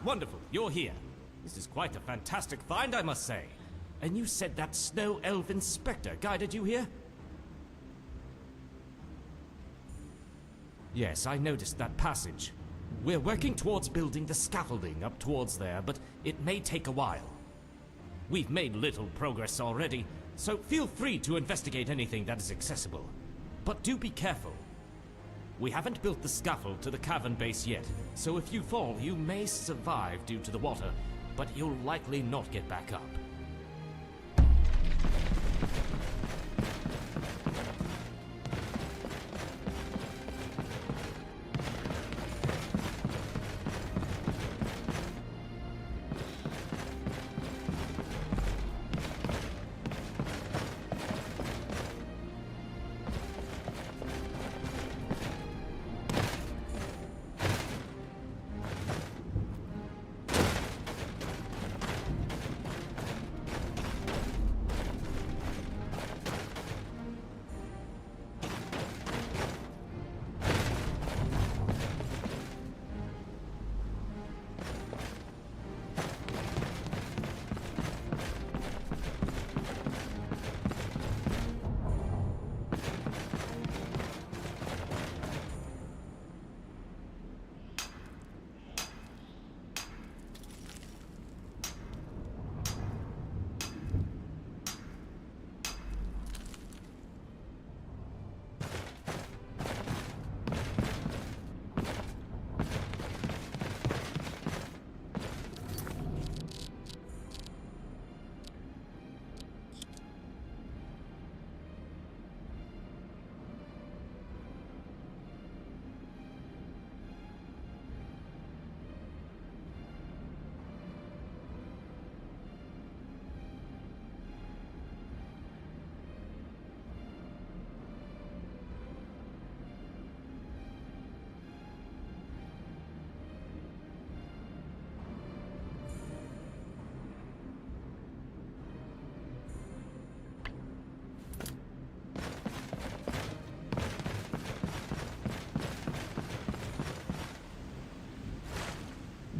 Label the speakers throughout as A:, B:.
A: wonderful. You're here. This is quite a fantastic find, I must say. And you said that Snow Elf Inspector guided you here? Yes, I noticed that passage. We're working towards building the scaffolding up towards there, but it may take a while. We've made little progress already, so feel free to investigate anything that is accessible. But do be careful. We haven't built the scaffold to the cavern base yet, so if you fall, you may survive due to the water, but you'll likely not get back up.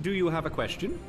B: Do you have a question?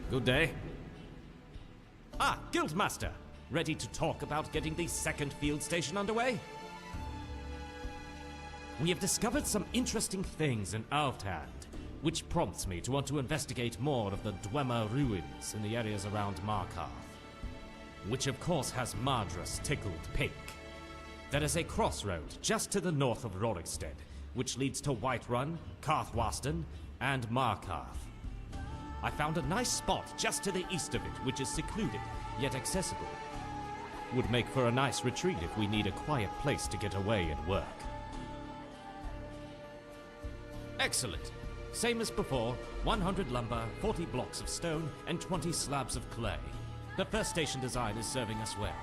A: Good day. Ah, Guildmaster! Ready to talk about getting the second field station underway? We have discovered some interesting things in Althand, which prompts me to want to investigate more of the Dwemer ruins in the areas around Markarth, which of course has Mardra's tickled pink. There is a crossroad just to the north of Rorikstead, which leads to Whiterun, Karthwasten, and Markarth. I found a nice spot just to the east of it, which is secluded, yet accessible. Would make for a nice retreat if we need a quiet place to get away and work. Excellent. Same as before, 100 lumber, 40 blocks of stone, and 20 slabs of clay. The first station design is serving us well.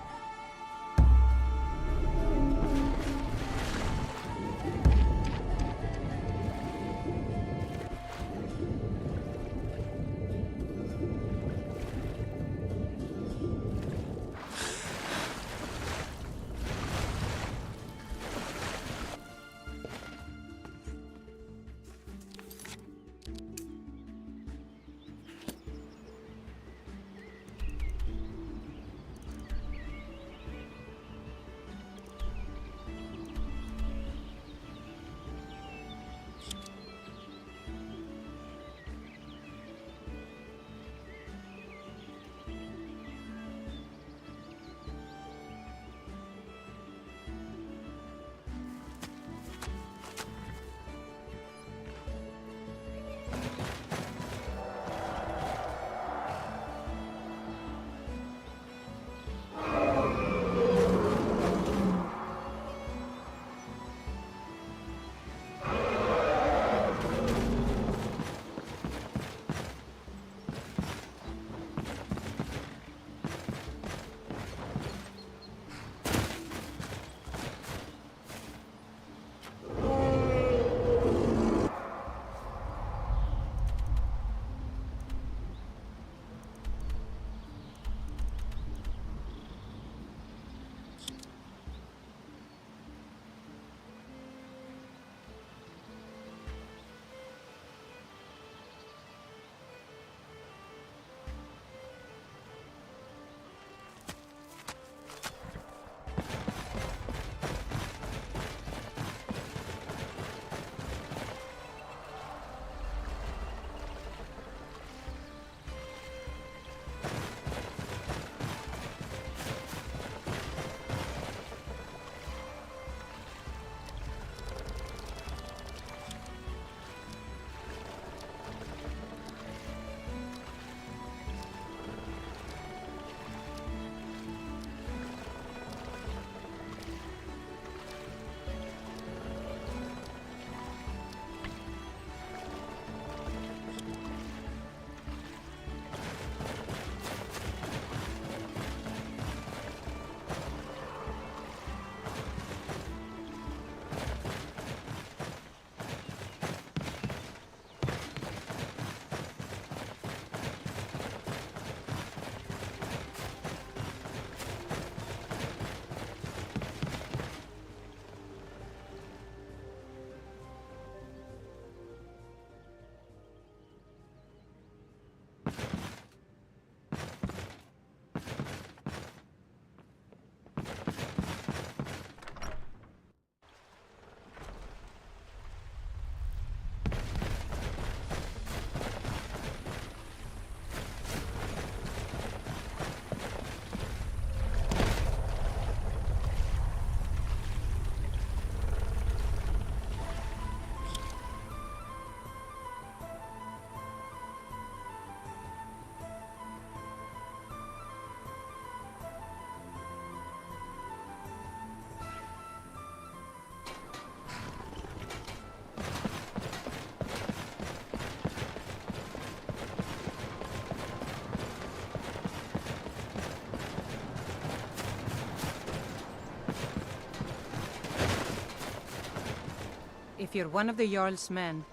B: If you're one of the Jarl's men,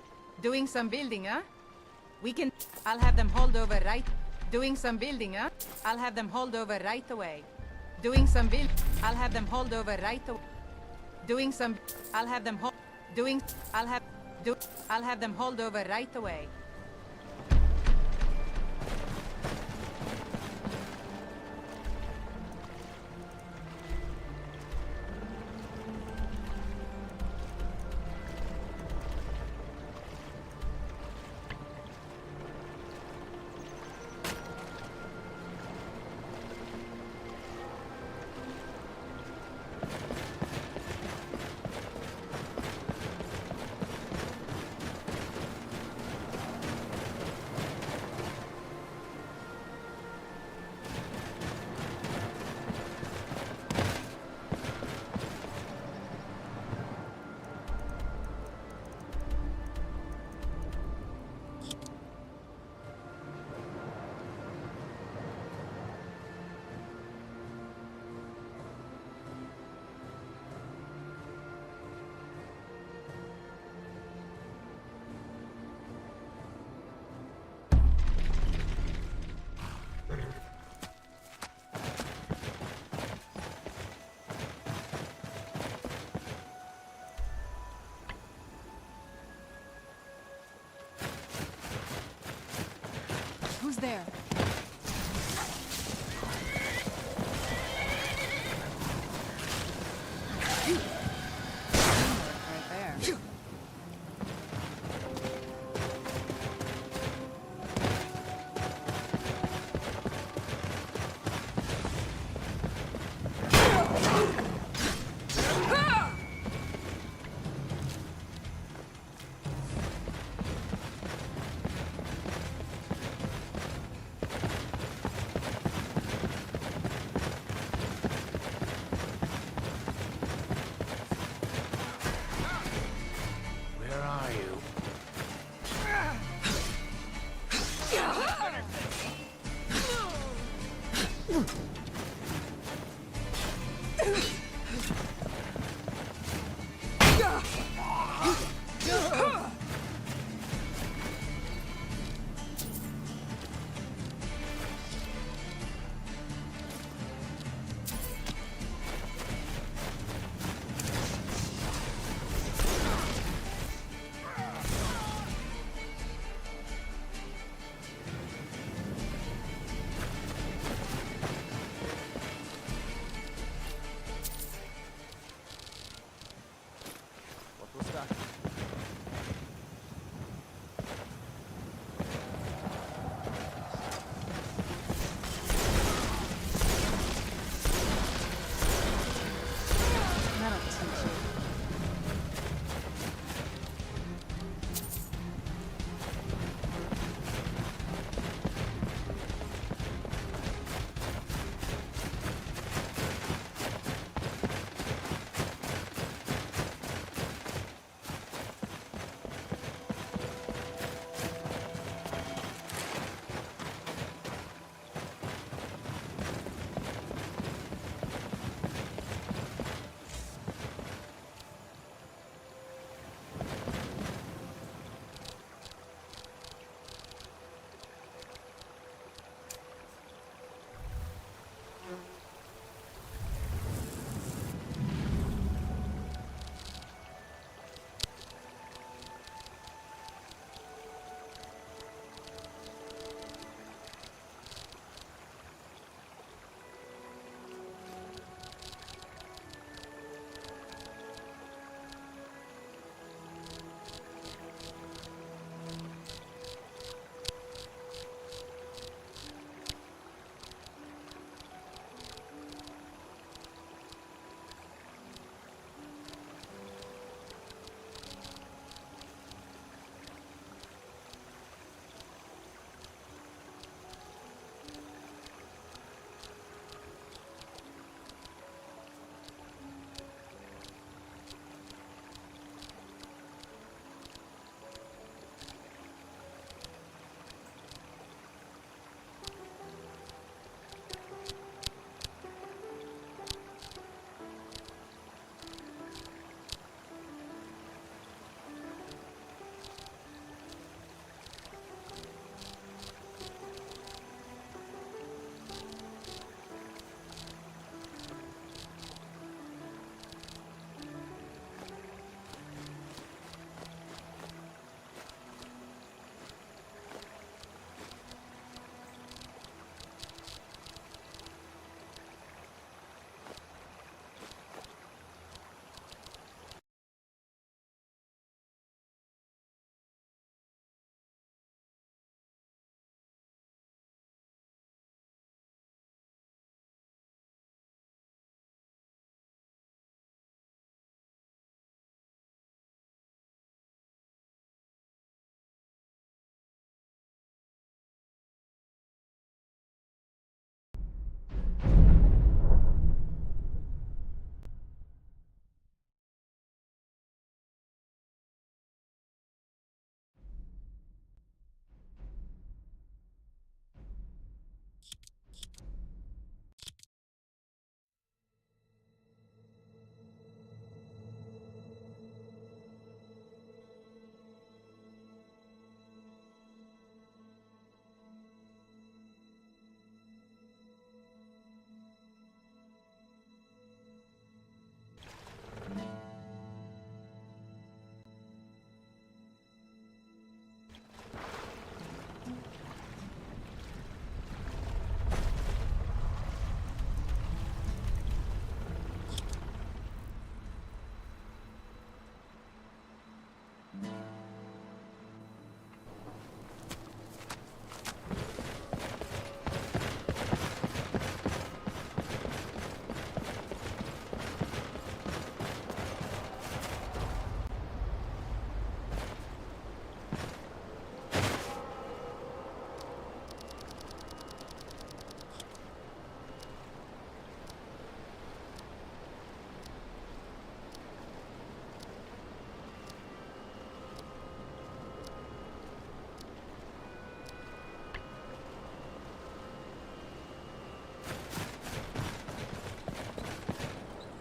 B: doing some building, huh? I'll have them hauled over right... Doing some building, huh? I'll have them hauled over right away. Doing some build... I'll have them hauled over right away. Doing some... I'll have them hauled... Doing... I'll have them hauled over right away.
C: there. Right there.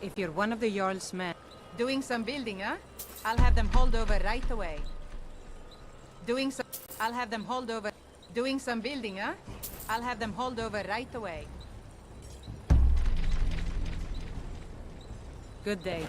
B: If you're one of the Jarl's men, doing some building, huh? I'll have them hauled over right away. I'll have them hauled over. Doing some building, huh? I'll have them hauled over right away. Good day.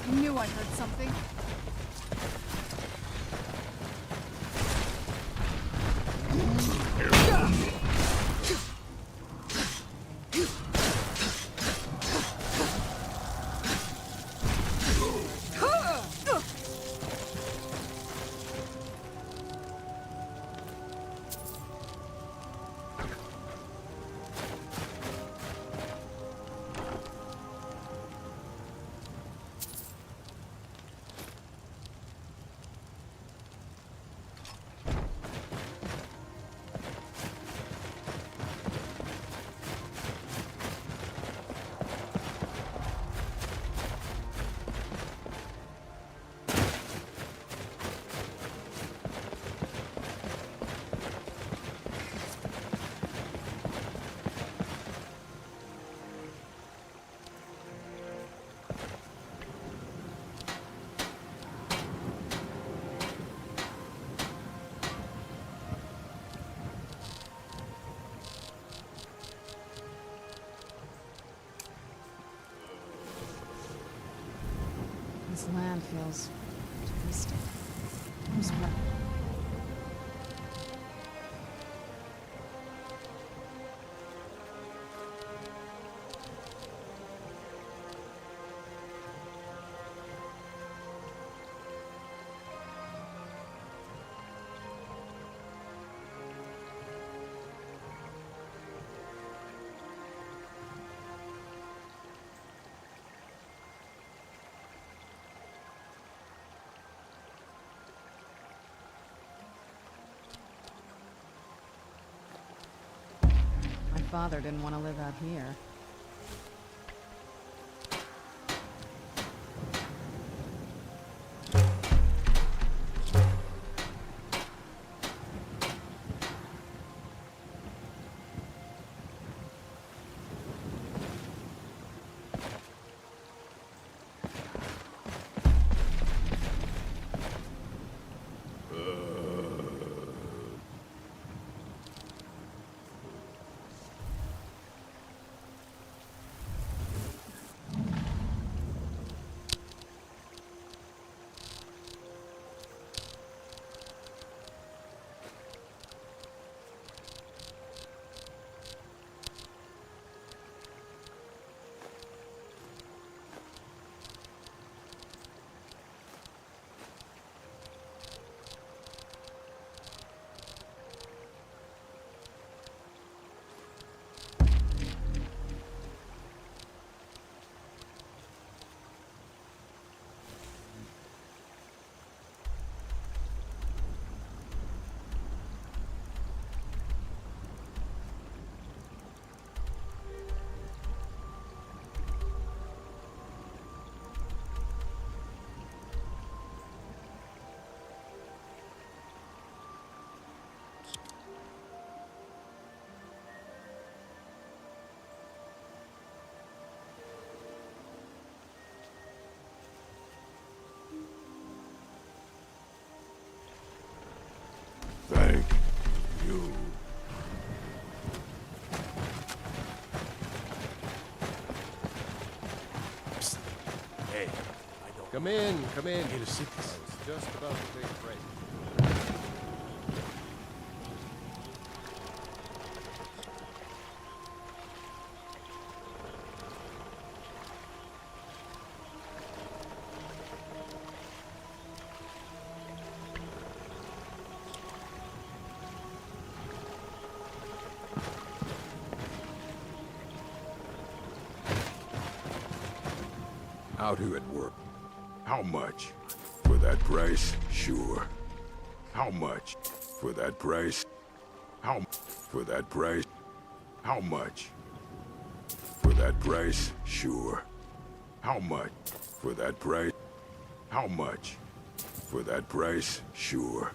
C: I knew I heard something. This land feels twisted. Almost My father didn't want to live out here.
D: Come in, come in.
E: Need a seat.
D: I was just about to take a break.
F: Out here at work. How much? For that price? Sure. How much? For that price? How? For that price? How much? For that price? Sure. How much? For that price? How much? For that price? Sure.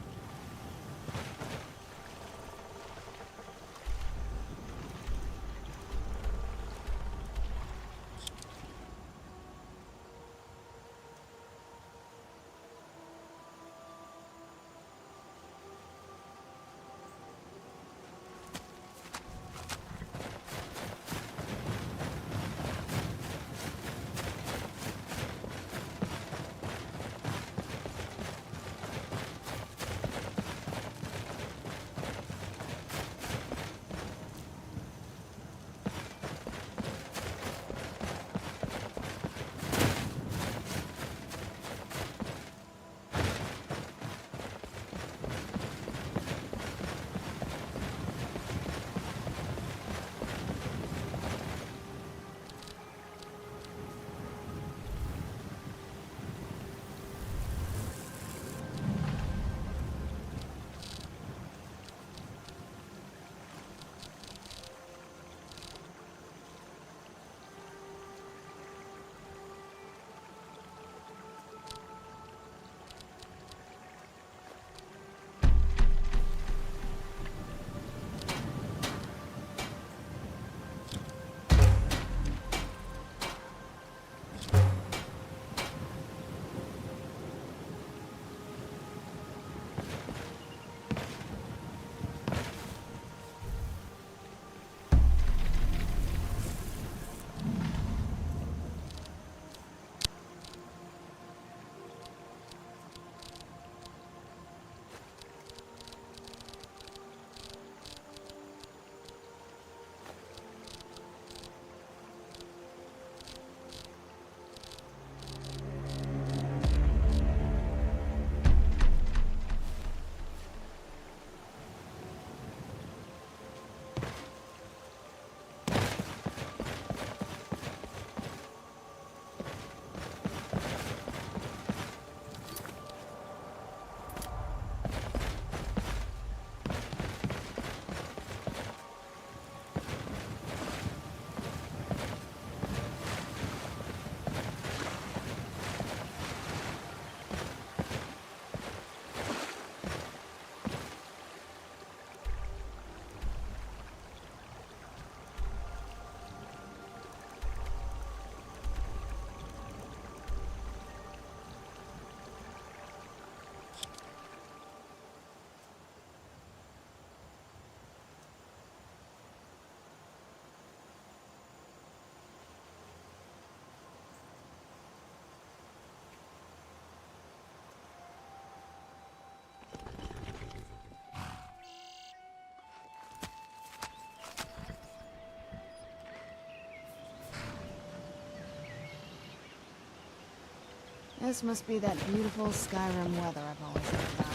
C: This must be that beautiful Skyrim weather I've always heard about.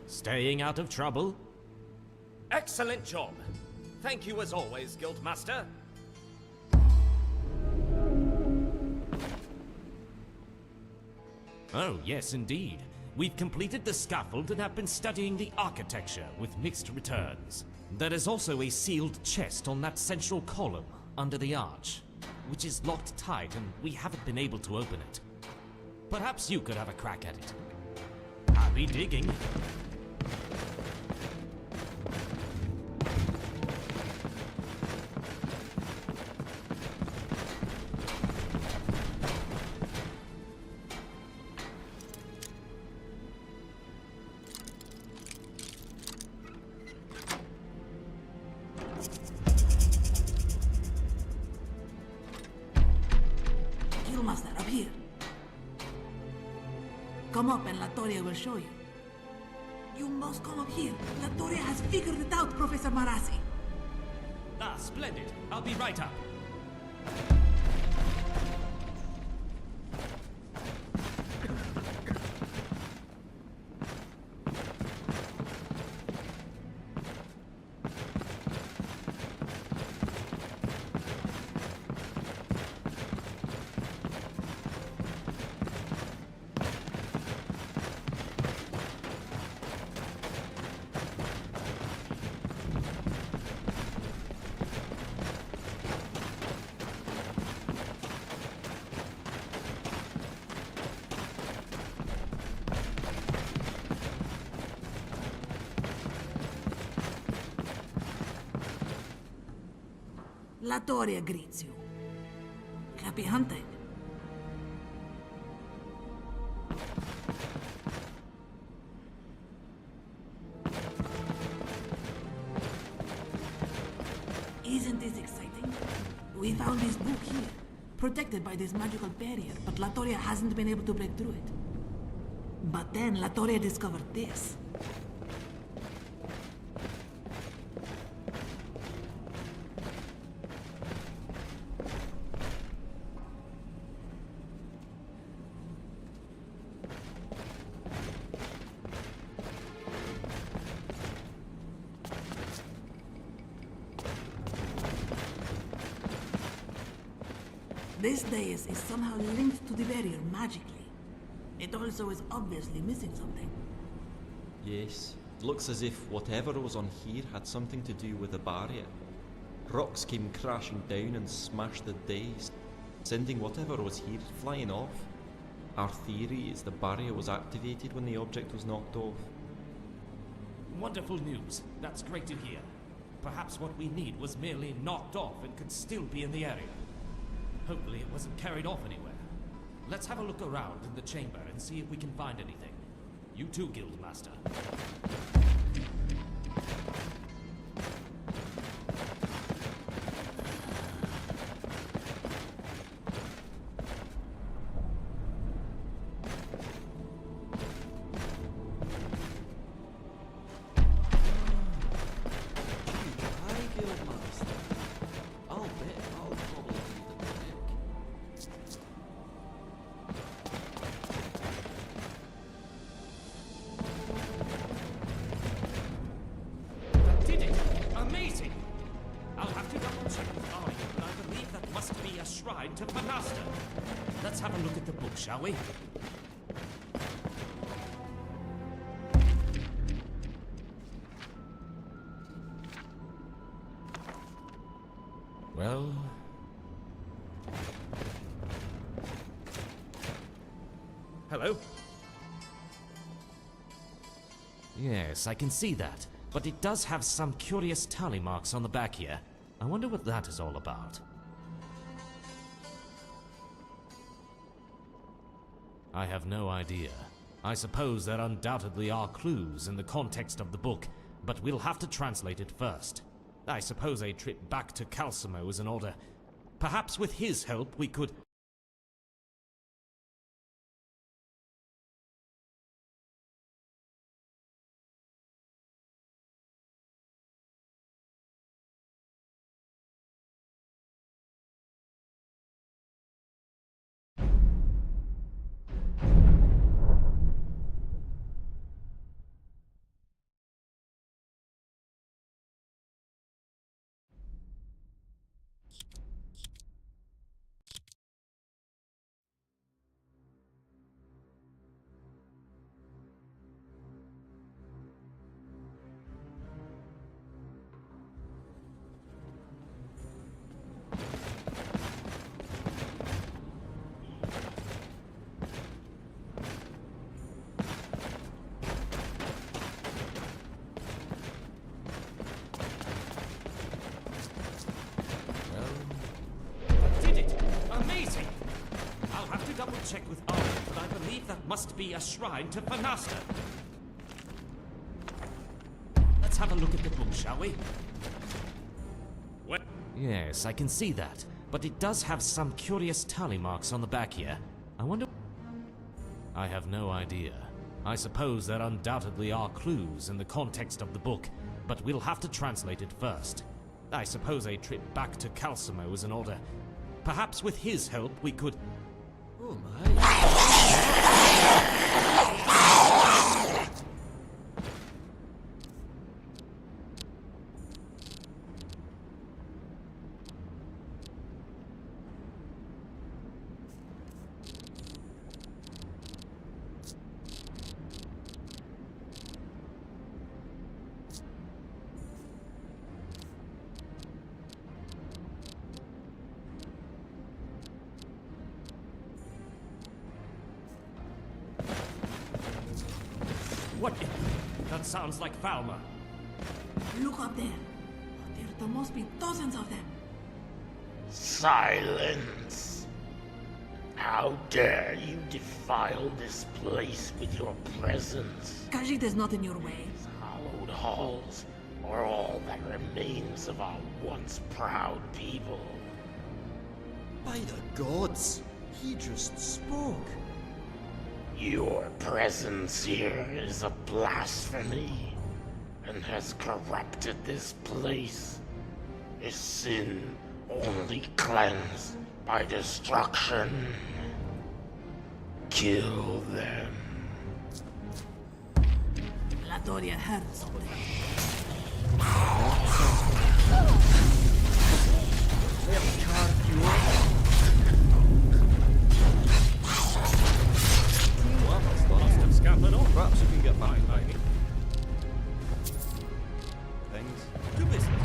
A: Staying out of trouble? Excellent job. Thank you as always, Guildmaster. Oh, yes, indeed. We've completed the scaffold and have been studying the architecture with mixed returns. There is also a sealed chest on that central column under the arch, which is locked tight and we haven't been able to open it. Perhaps you could have a crack at it. Happy digging.
E: Master, up here. Come up and Latoria will show you. You must come up here. Latoria has figured it out, Professor Marasi.
A: Ah, splendid. I'll be right up.
E: Latoria greets you. Happy hunting. Isn't this exciting? We found this book here, protected by this magical barrier, but Latoria hasn't been able to break through it. But then Latoria discovered this. This dais is somehow linked to the barrier magically. It also is obviously missing something.
G: Yes, it looks as if whatever was on here had something to do with the barrier. Rocks came crashing down and smashed the dais, sending whatever was here flying off. Our theory is the barrier was activated when the object was knocked off.
A: Wonderful news. That's great to hear. Perhaps what we need was merely knocked off and could still be in the area. Hopefully it wasn't carried off anywhere. Let's have a look around in the chamber and see if we can find anything. You too, Guildmaster.
G: Hi, Guildmaster. I'll bet I'll probably need a break.
A: That did it! Amazing! I'll have to double check with Arya, but I believe that must be a shrine to Panasta. Let's have a look at the book, shall we? Well... Hello? Yes, I can see that. But it does have some curious tally marks on the back here. I wonder what that is all about. I have no idea. I suppose there undoubtedly are clues in the context of the book, but we'll have to translate it first. I suppose a trip back to Calcimo is in order. Perhaps with his help we could... check with Arwen, but I believe that must be a shrine to Fanaster. Let's have a look at the book, shall we? Yes, I can see that. But it does have some curious tally marks on the back here. I wonder... I have no idea. I suppose there undoubtedly are clues in the context of the book, but we'll have to translate it first. I suppose a trip back to Calcimo is in order. Perhaps with his help we could...
G: Oh my.
A: What? That sounds like Falmer.
E: Look up there. There must be dozens of them.
H: Silence! How dare you defile this place with your presence?
E: Khajiit is not in your way.
H: These hallowed halls are all that remains of our once proud people.
G: By the gods, he just spoke.
H: Your presence here is a blasphemy, and has corrupted this place. A sin only cleansed by destruction. Kill them.
E: Latoria heard something.
G: They'll carve you up. Perhaps you can get back to me. Things.
A: To business.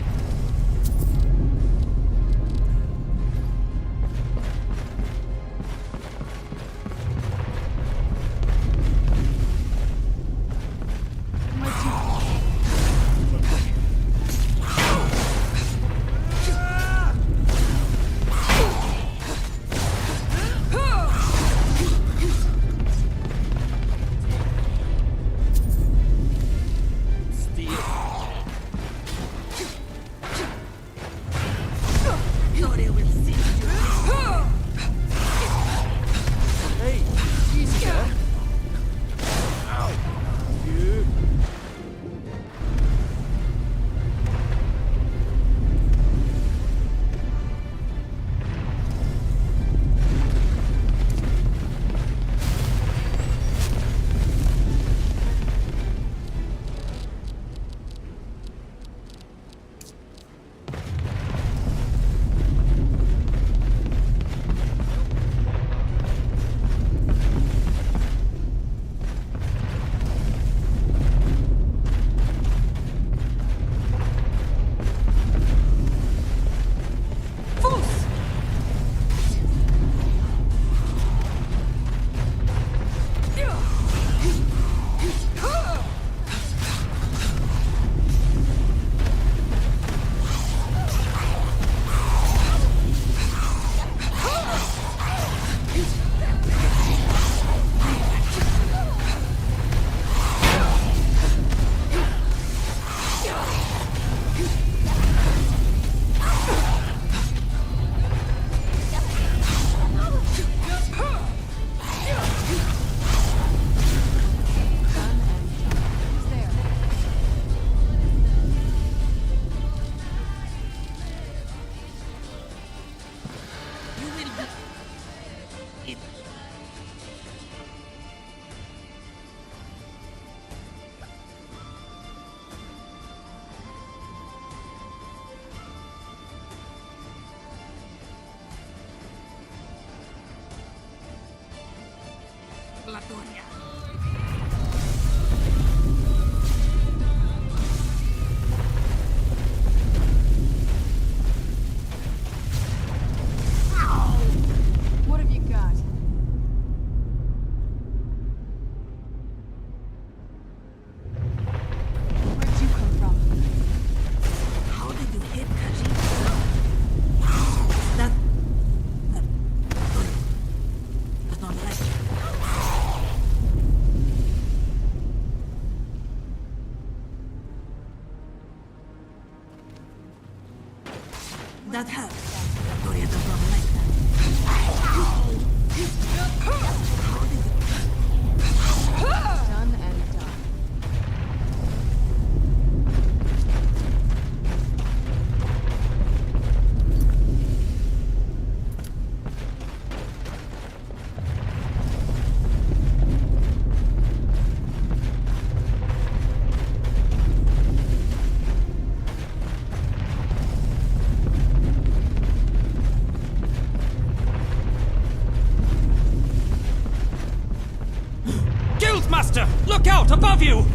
E: Latoria.
C: What have you got? Where'd you come from?
E: How did you hit Khajiit? That does not like That helps. Latoria does not like that.
C: Done and done.
A: Guildmaster! Look out! Above you!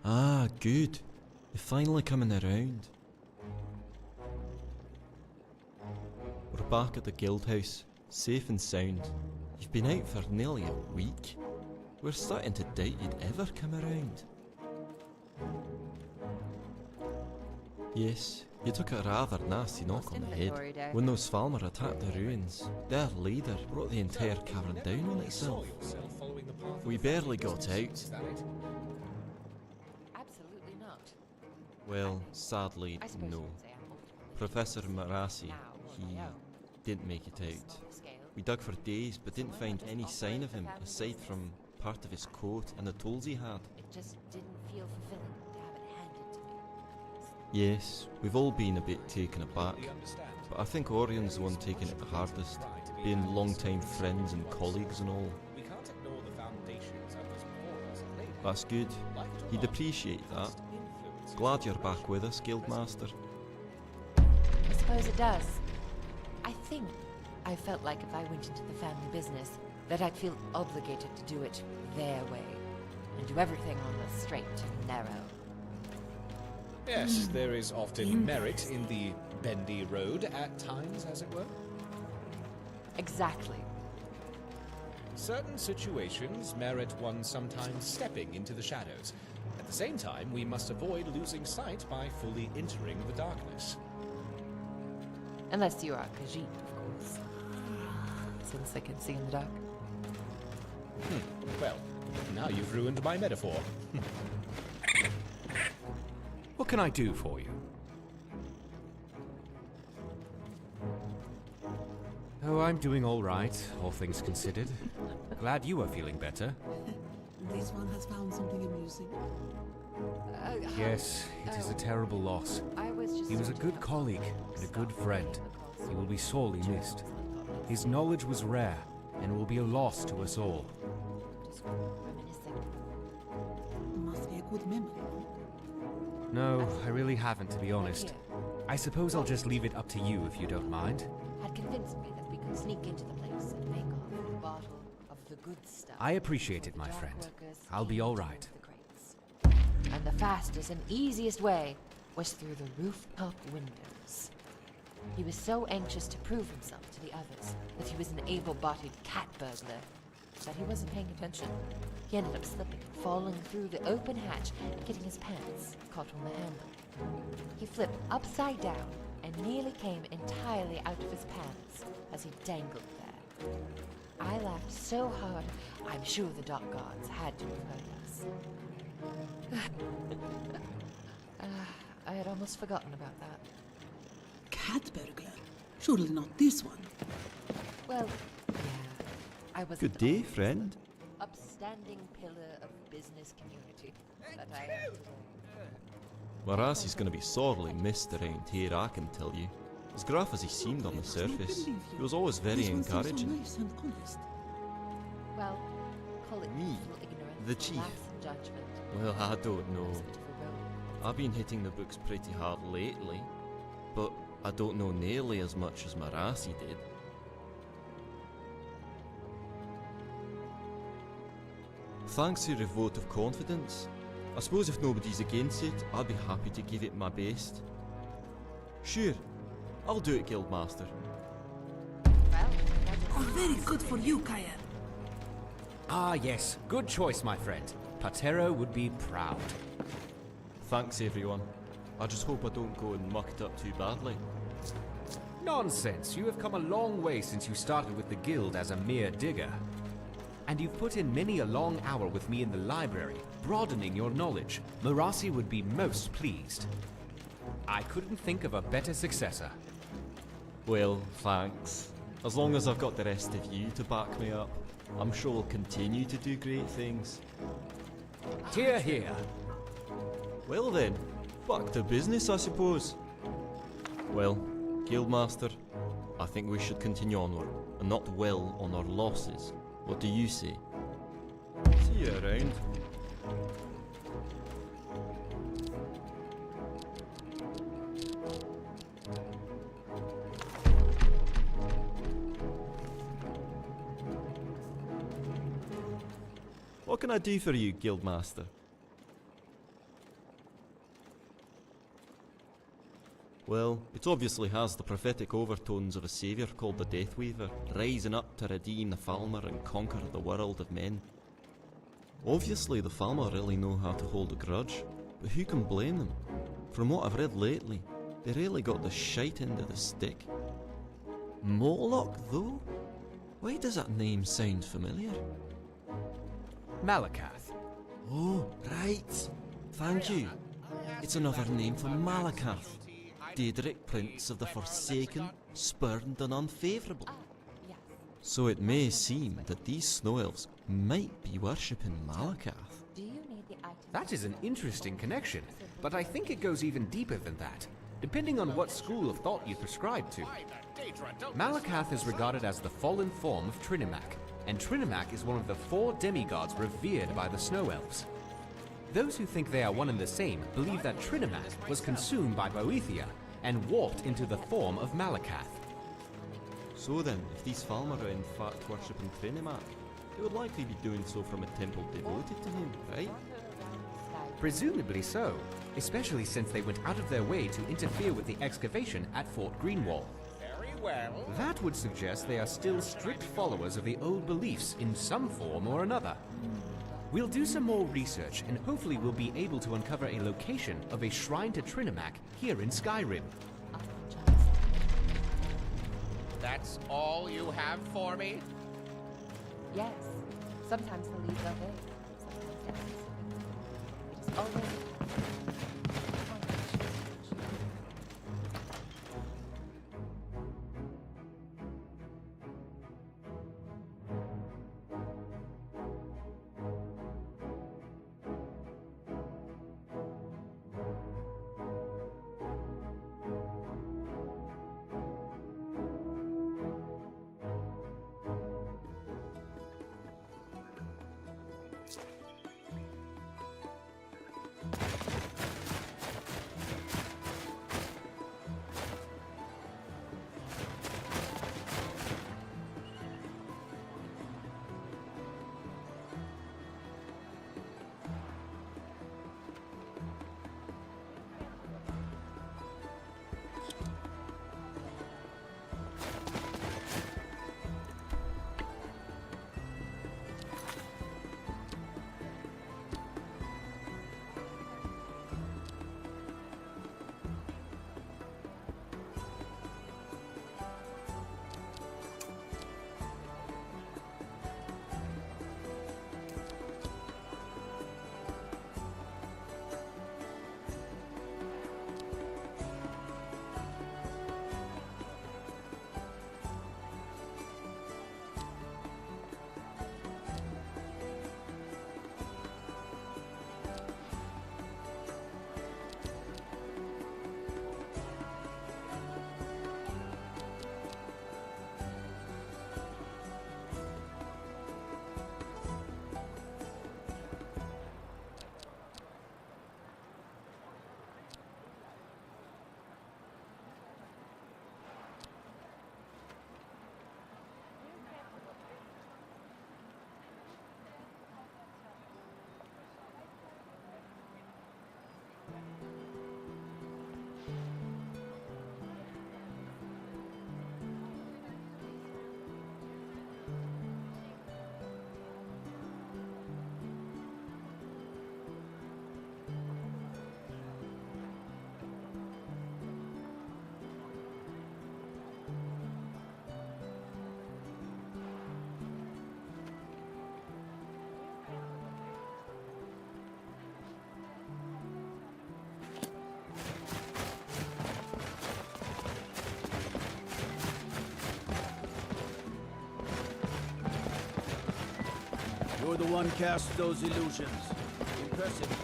G: Ah, good. You're finally coming around. We're back at the guild house, safe and sound. You've been out for nearly a week. We're starting to doubt you'd ever come around. Yes, you took a rather nasty knock on the head when those Falmer attacked the ruins. Their leader brought the entire cavern down on itself. We barely got out.
I: Absolutely not.
G: Well, sadly,
I: I suppose
G: no.
I: you would say I'm multiple.
G: Professor Marassi,
I: Now,
G: he
I: on my own.
G: didn't make it out.
I: Small scale.
G: We dug for days but didn't find any sign of him aside from part of his coat and the tools he had.
I: It just didn't feel fulfilling to have it handed to me.
G: Yes, we've all been a bit taken aback, but I think Orion's the one taking it the hardest, being long-time friends and colleagues and all. That's good. He'd appreciate that. Glad you're back with us, Guildmaster.
I: I suppose it does. I think I felt like if I went into the family business, that I'd feel obligated to do it their way, and do everything on the straight and narrow.
J: Yes, there is often merit in the bendy road at times, as it were.
I: Exactly.
J: Certain situations merit one sometimes stepping into the shadows. At the same time, we must avoid losing sight by fully entering the darkness.
I: Unless you are Khajiit, of course. Since I can see in the dark.
J: Well, now you've ruined my metaphor.
K: What can I do for you? Oh, I'm doing all right, all things considered. Glad you are feeling better.
E: This one has found something amusing.
K: Yes, it is a terrible loss. He was a good colleague and a good friend. He will be sorely missed. His knowledge was rare and will be a loss to us all.
I: Reminiscing.
E: Must be a good memory.
K: No, I really haven't, to be honest. I suppose I'll just leave it up to you if you don't mind.
I: Had convinced me that we could sneak into the place and make off with a bottle of the good stuff.
K: I appreciate it, my
I: Dark
K: friend.
I: workers
K: I'll be
I: came
K: all
I: to
K: right.
I: move the crates. And the fastest and easiest way was through the rooftop windows. He was so anxious to prove himself to the others that he was an able-bodied cat burglar that he wasn't paying attention. He ended up slipping, falling through the open hatch and getting his pants caught on the handle. He flipped upside down and nearly came entirely out of his pants as he dangled there. I laughed so hard, I'm sure the dock guards had to have heard us. I had almost forgotten about that.
E: Cat burglar? Surely not this one.
I: Well, yeah, I was
G: Good day, friend.
I: upstanding pillar of business community that I am today.
G: Marassi's gonna be sorely missed around here, I can tell you. As gruff as he seemed on the surface, he was always very
E: This one seems so
G: encouraging.
E: nice and honest.
I: Well, call it
G: Me,
I: youthful ignorance,
G: the chief.
I: lapse in judgment.
G: Well, I don't know.
I: It's a bit of a road.
G: I've been hitting the books pretty hard lately, but I don't know nearly as much as Marassi did. Thanks for your vote of confidence. I suppose if nobody's against it, I'd be happy to give it my best. Sure, I'll do it, Guildmaster.
I: Well,
E: Oh, very good for you, Kaya.
K: Ah, yes. Good choice, my friend. Patero would be proud.
G: Thanks, everyone. I just hope I don't go and muck it up too badly.
K: Nonsense. You have come a long way since you started with the guild as a mere digger. And you've put in many a long hour with me in the library, broadening your knowledge. Marasi would be most pleased. I couldn't think of a better successor.
G: Well, thanks. As long as I've got the rest of you to back me up, I'm sure we'll continue to do great things.
K: Hear, hear.
G: Well then, back to business, I suppose. Well, Guildmaster, I think we should continue onward, and not dwell on our losses. What do you say? See you around. What can I do for you, Guildmaster? Well, it obviously has the prophetic overtones of a saviour called the Deathweaver, rising up to redeem the Falmer and conquer the world of men. Obviously the Falmer really know how to hold a grudge, but who can blame them? From what I've read lately, they really got the shite end of the stick. Moloch, though? Why does that name sound familiar?
K: Malakath.
G: Oh, right. Thank you. It's another name for Malakath, Daedric Prince of the Forsaken, Spurned and Unfavourable.
I: Yes.
G: So it may seem that these snow elves might be worshipping Malakath.
I: Do you need the item?
K: That is an interesting connection, but I think it goes even deeper than that, depending on what school of thought you prescribe to. Malakath is regarded as the fallen form of Trinimac, and Trinimac is one of the 4 demigods revered by the Snow Elves. Those who think they are one and the same believe that Trinimac was consumed by Boethia and warped into the form of Malakath.
G: So then, if these Falmer are in fact worshipping Trinimac, they would likely be doing so from a temple devoted to him, right?
K: Presumably so, especially since they went out of their way to interfere with the excavation at Fort Greenwall.
J: Very well.
K: That would suggest they are still strict followers of the old beliefs in some form or another. We'll do some more research and hopefully we'll be able to uncover a location of a shrine to Trinimac here in Skyrim.
J: That's all you have for me?
I: Yes. Sometimes the leaves are vague, sometimes yes. It is always...
L: You're the one cast those illusions. Impressive.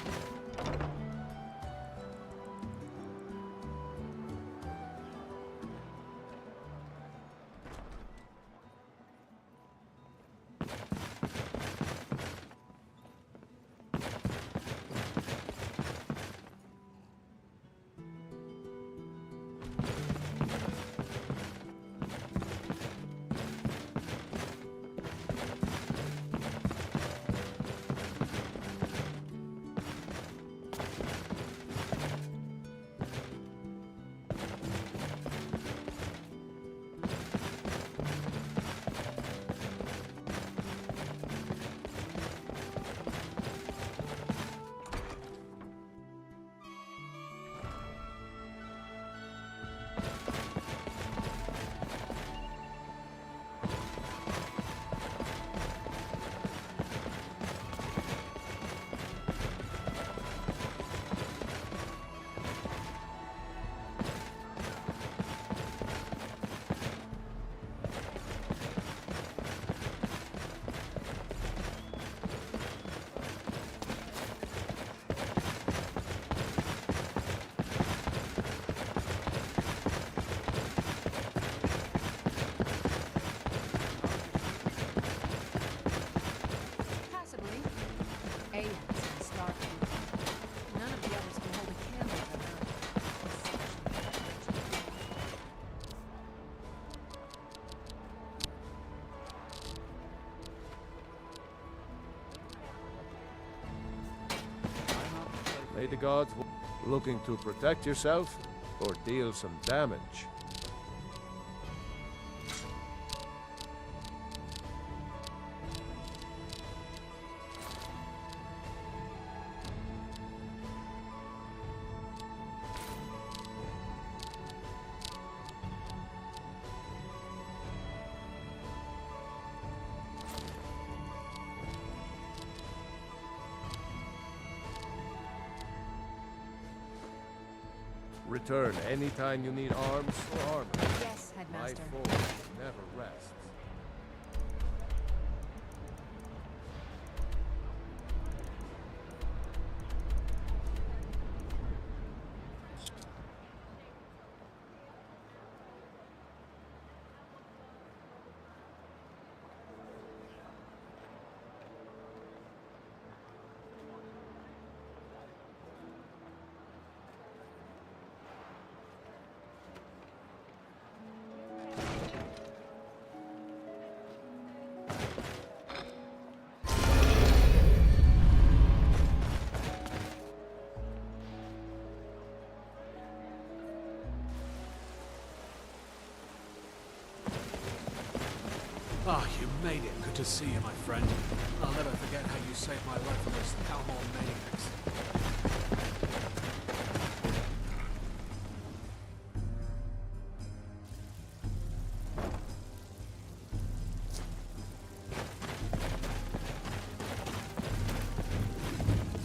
D: May the gods looking to protect yourself or deal some damage. Return anytime you need arms or armor.
C: Yes, Headmaster.
D: My force never rests.
L: Ah, you made it. Good to see you, my friend. I'll never forget how you saved my life from those Calmon maniacs.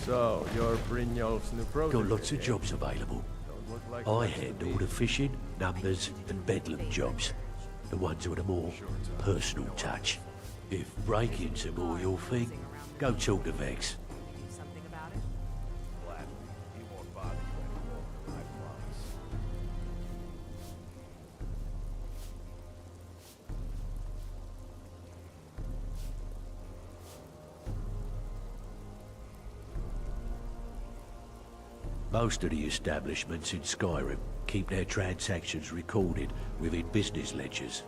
D: So, you're Brynjolf's new protege.
M: Got lots of jobs available.
D: Don't look like
M: I
D: much to
M: handle
D: me.
M: the fishing, numbers, and bedlam jobs. The ones with a more personal touch. If break-ins are more your thing, go talk to Vex. Most of the establishments in Skyrim keep their transactions recorded within business ledgers.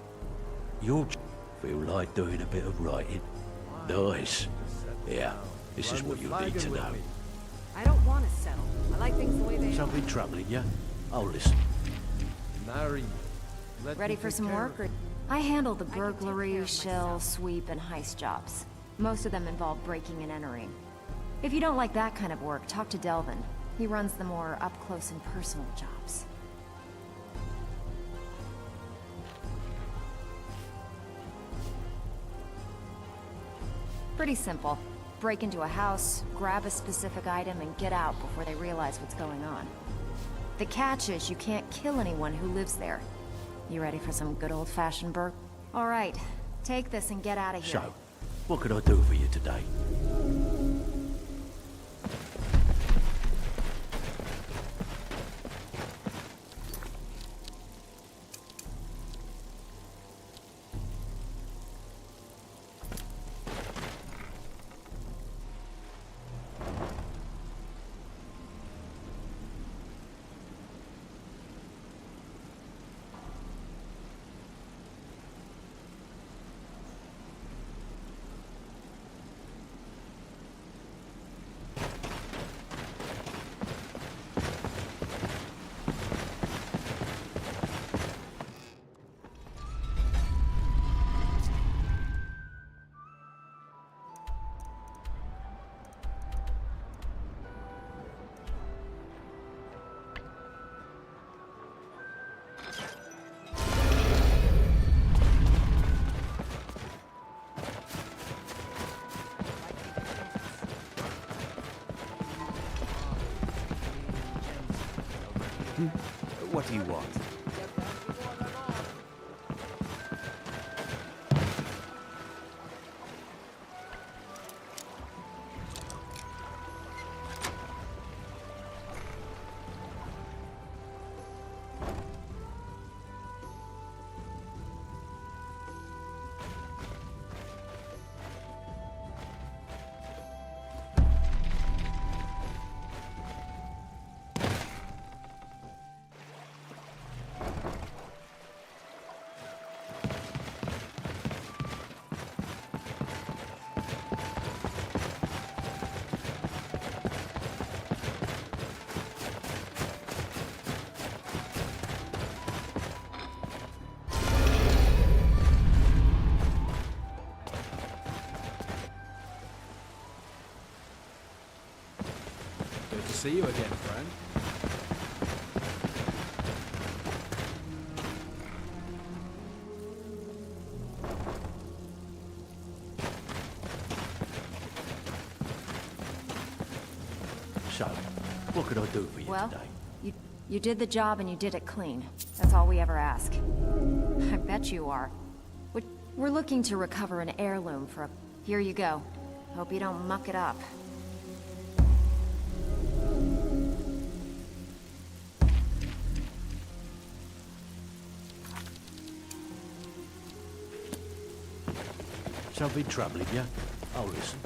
M: You'll feel like doing a bit of writing. Nice. Yeah, this is what you'll need to know.
N: I don't want to settle. I like things the way they are.
M: Something troubling you? I'll listen.
D: Marry me. Let
C: Ready
D: me
C: for
D: take
C: some
D: care
C: work?
D: of it.
C: I handle the burglary, shell, sweep, and heist jobs. Most of them involve breaking and entering. If you don't like that kind of work, talk to Delvin. He runs the more up-close and personal jobs. Pretty simple. Break into a house, grab a specific item, and get out before they realize what's going on. The catch is you can't kill anyone who lives there. You ready for some good old-fashioned burg? All right, take this and get out of here.
M: So, What can I do for you today?
K: What do you want?
L: Good to see you again, friend.
M: So, what can I do for you
C: Well,
M: today?
C: you did the job and you did it clean. That's all we ever ask. I bet you are. We're looking to recover an heirloom for a... Here you go. Hope you don't muck it up.
M: Something troubling you? I'll listen.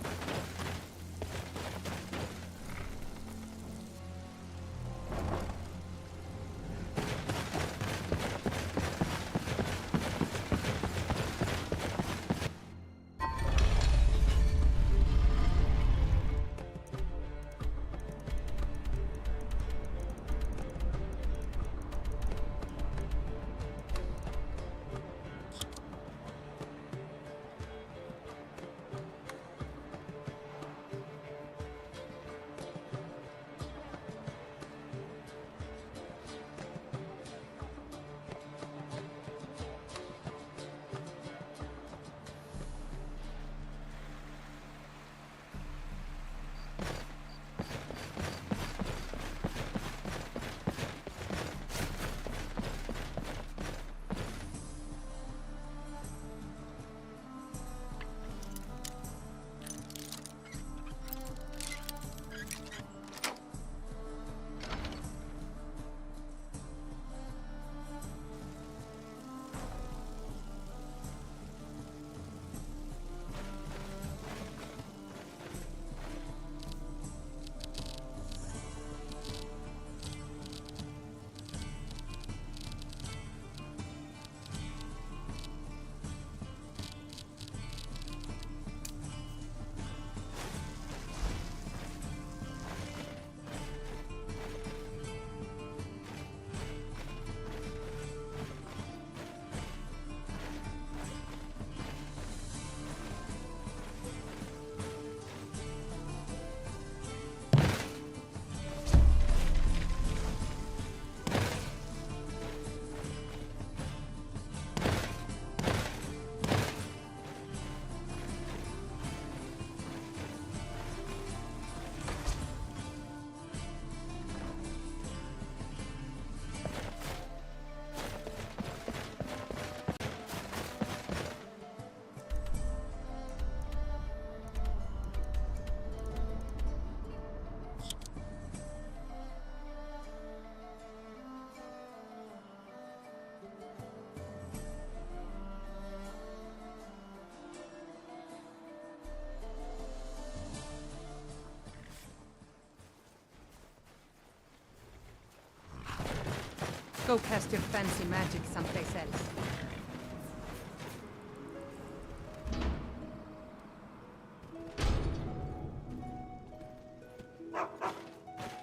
B: Go cast your fancy magic someplace else.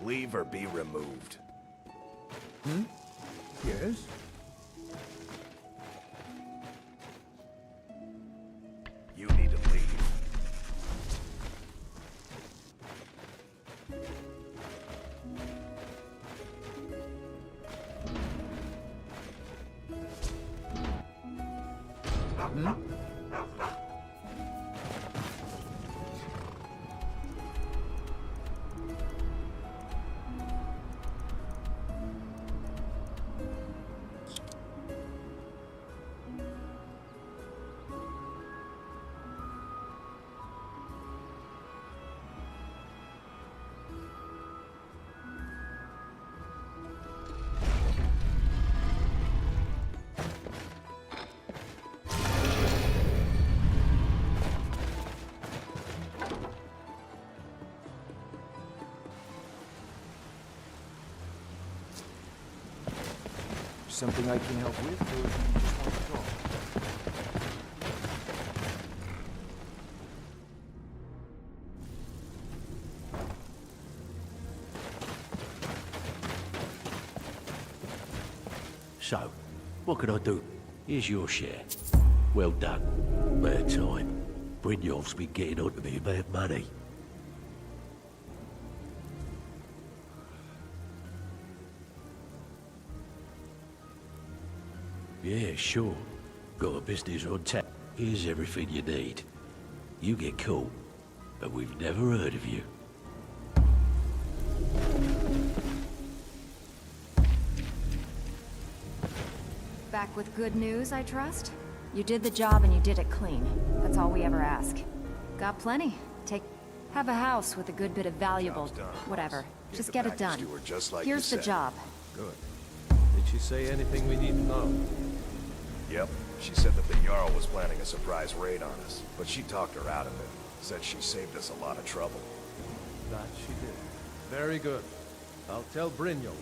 O: Leave or be removed.
D: Hmm? Yes?
O: You need to leave.
D: Hmm?
P: Something I can help with, or do you just want to talk?
M: So, what can I do? Here's your share. Well done. Bad time. Brynjolf's been getting on to me about money. Yeah, sure. Got a business on tap. Here's everything you need. You get caught, and we've never heard of you.
C: Back with good news, I trust? You did the job and you did it clean. That's all we ever ask. Got plenty. Have a house with a good bit of valuable... whatever. Just get it done. Here's the job.
D: Good. Did she say anything we need to know?
O: Yep. She said that the Jarl was planning a surprise raid on us, but she talked her out of it. Said she saved us a lot of trouble.
D: That she did. Very good. I'll tell Brynjolf.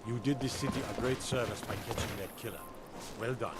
Q: You did the city a great service by catching that killer. Well done.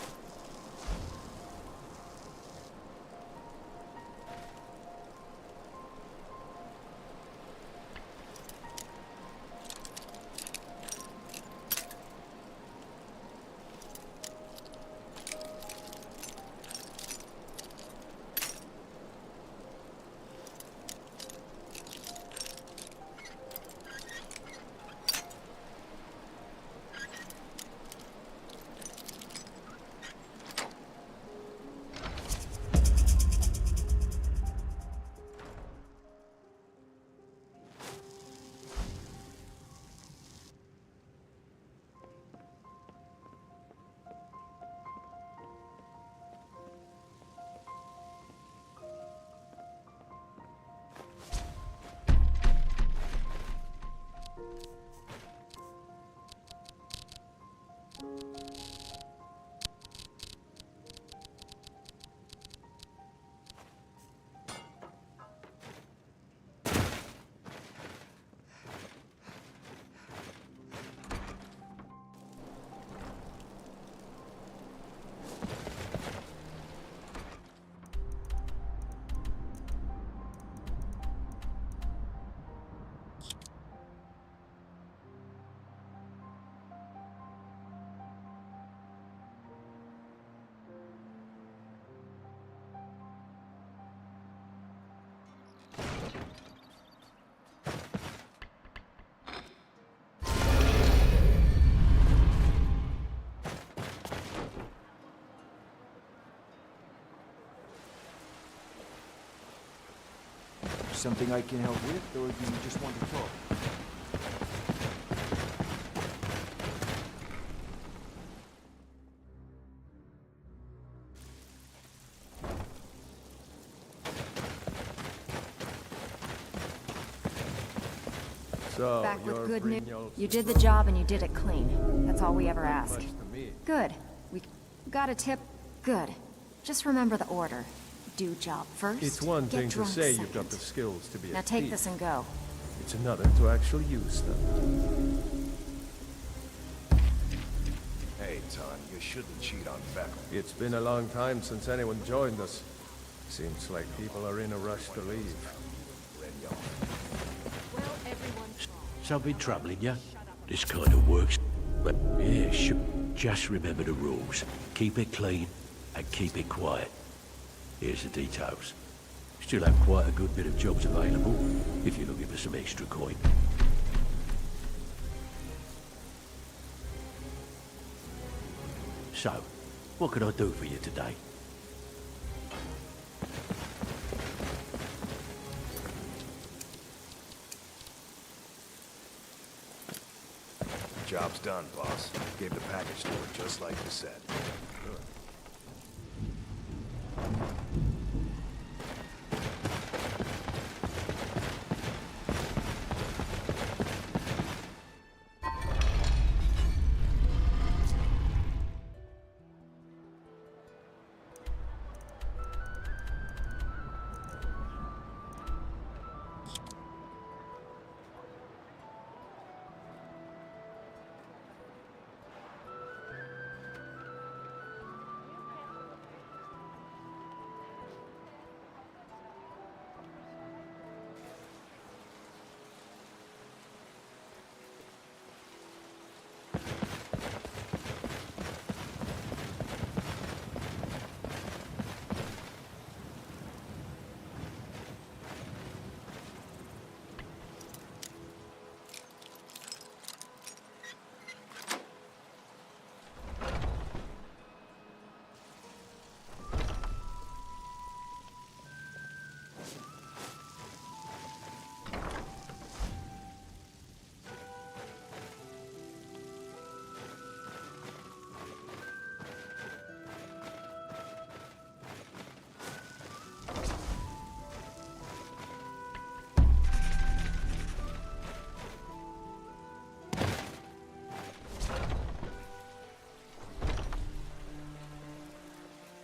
P: Something I can help with, or do you just want to talk?
D: So,
C: Back with
D: you're
C: good news.
D: Brignole's
C: You did the job and you did it clean. That's all we ever ask.
D: much to me.
C: Good. We got a tip. Good. Just remember the order. Do job first.
D: It's one
C: get
D: thing to
C: drunk
D: say
C: second.
D: you've got the skills to be a
C: Now take
D: thief.
C: this and go.
D: It's another to actually use them.
O: Hey, Ton, you shouldn't cheat on faculty.
D: It's been a long time since anyone joined us. Seems like people are in a rush to leave.
M: Something troubling you? This kind of works. But yeah, sure. Just remember the rules. Keep it clean and keep it quiet. Here's the details. Still have quite a good bit of jobs available, if you're looking for some extra coin. So, what can I do for you today?
O: Job's done, boss. Gave the package to her just like you said.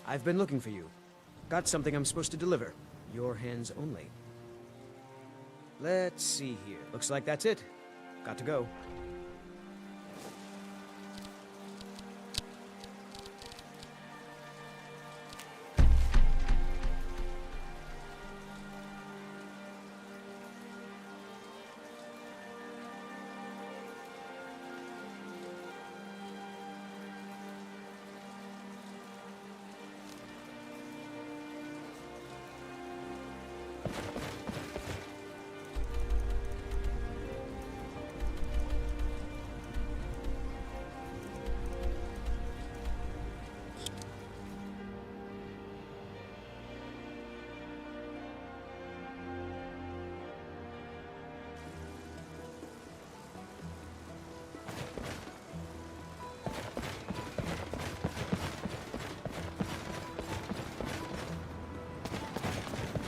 R: I've been looking for you. Got something I'm supposed to deliver. Your hands only. Let's see here. Looks like that's it. Got to go.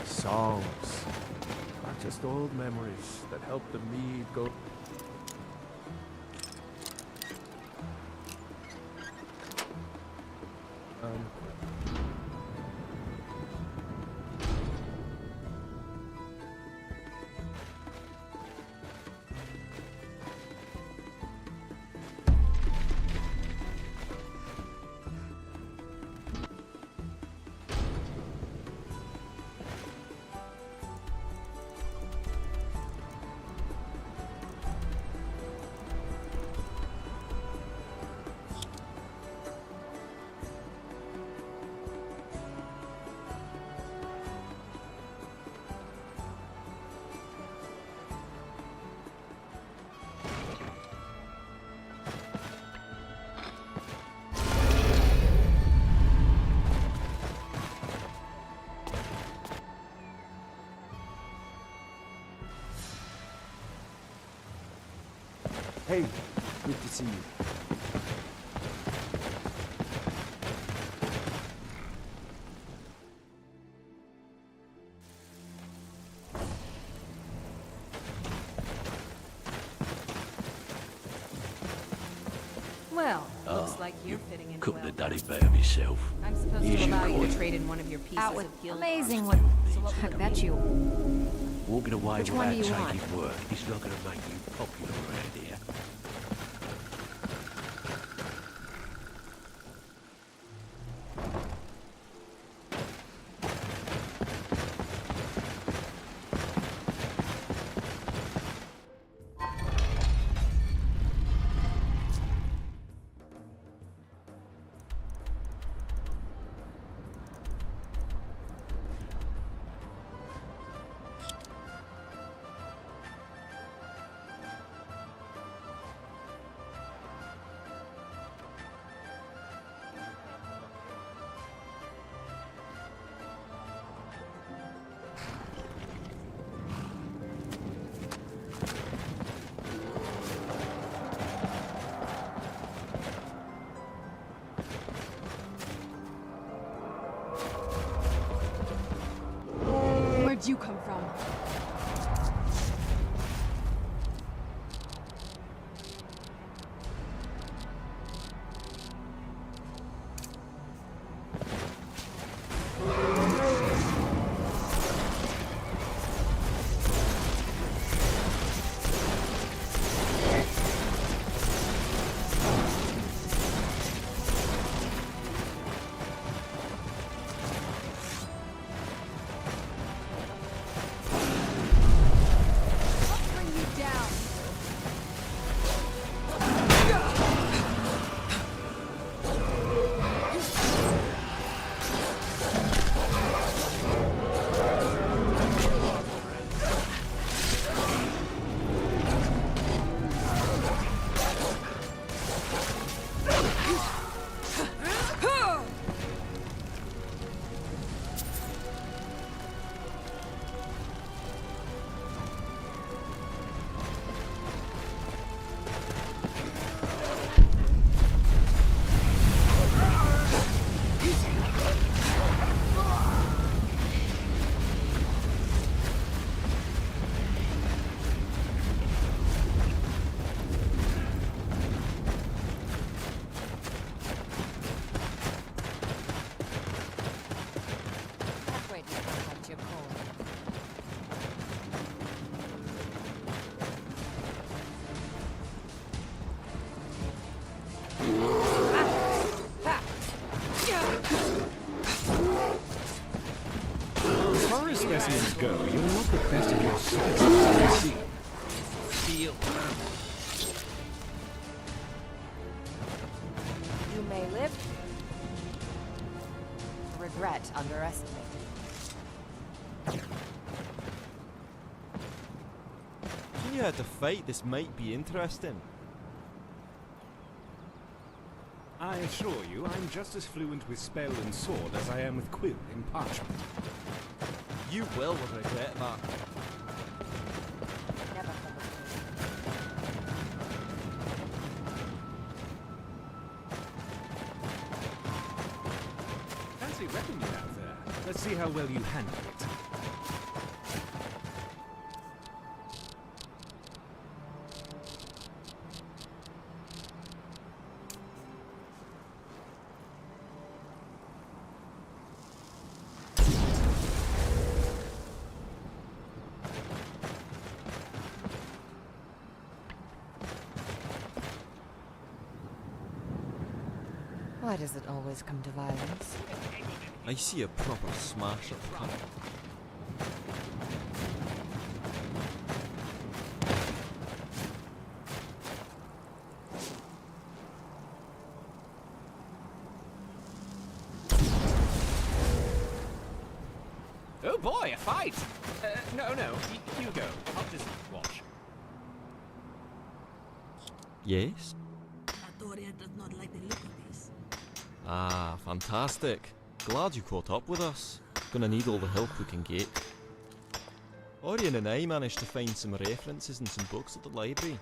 D: Songs. Not just old memories that help the mead go...
P: Hey, good to see you.
N: Well, looks like you're fitting in
M: Couldn't
N: well.
M: have done it better myself.
N: I'm supposed
M: Here's
N: to
M: your
N: allow you
M: coin.
N: to trade in one of your pieces
C: Out with
N: of guild
C: amazing
N: art.
C: what I bet you.
M: Walking away
C: Which one
M: without
C: do you want?
M: taking work is not going to make you popular around here.
N: Where'd you come from?
K: specimens go, you're not the best of your sort. I see. Feel.
I: You may live to regret underestimating.
G: If you had to fight, this might be interesting.
K: I assure you, I'm just as fluent with spell and sword as I am with quill and parchment.
G: You will regret that.
I: Never
K: Fancy retinue out there. Let's see how well you handle it.
I: Why does it always come to violence?
G: I see a proper smash up coming.
K: Oh boy, a fight! No, you go. I'll just watch.
G: Yes?
E: Latoria does not like the look of this.
G: Ah, fantastic. Glad you caught up with us. Gonna need all the help we can get. Orion and I managed to find some references in some books at the library.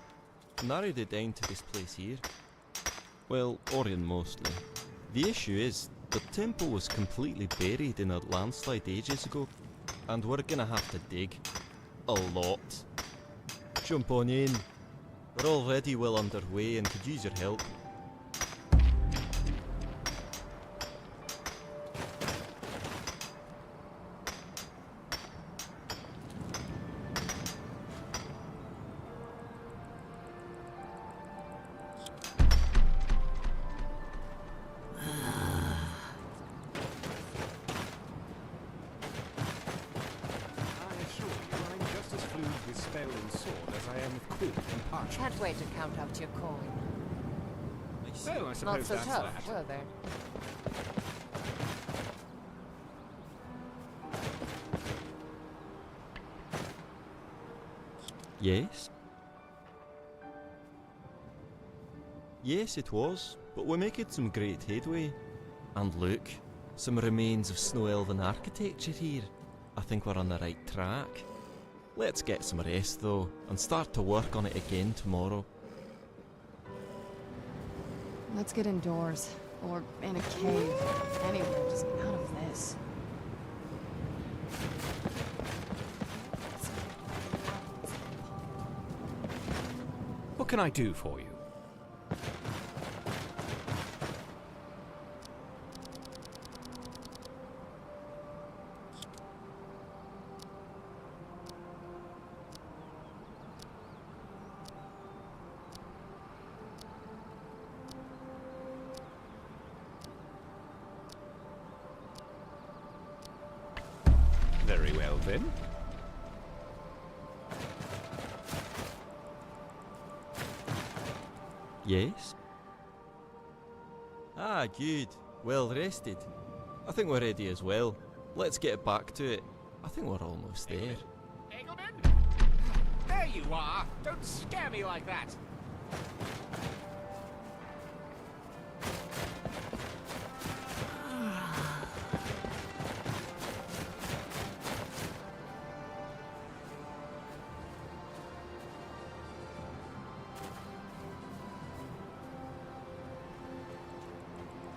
G: narrowed it down to this place here. Well, Orion mostly. The issue is, the temple was completely buried in a landslide ages ago, and we're gonna have to dig. A lot. Jump on in. We're already well underway and could use your help.
I: Can't wait to count out your coin.
K: So I suppose
I: Not so
K: that's
I: tough,
K: that.
I: were they?
G: Yes? Yes, it was, but we're making some great headway. And look, some remains of Snow Elven architecture here. I think we're on the right track. Let's get some rest though, and start to work on it again tomorrow.
C: Let's get indoors. Or in a cave. Anywhere, just out of this.
K: What can I do for you? Very well then.
G: Yes? Ah, good. Well rested. I think we're ready as well. Let's get back to it. I think we're almost there.
K: Engelman? There you are! Don't scare me like that!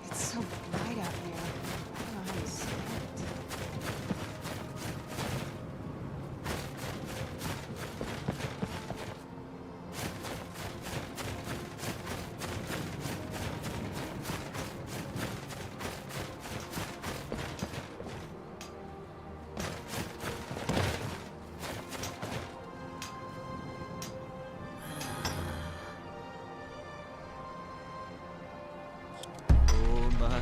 C: It's so bright out here. I don't know how you see it.
G: Oh my,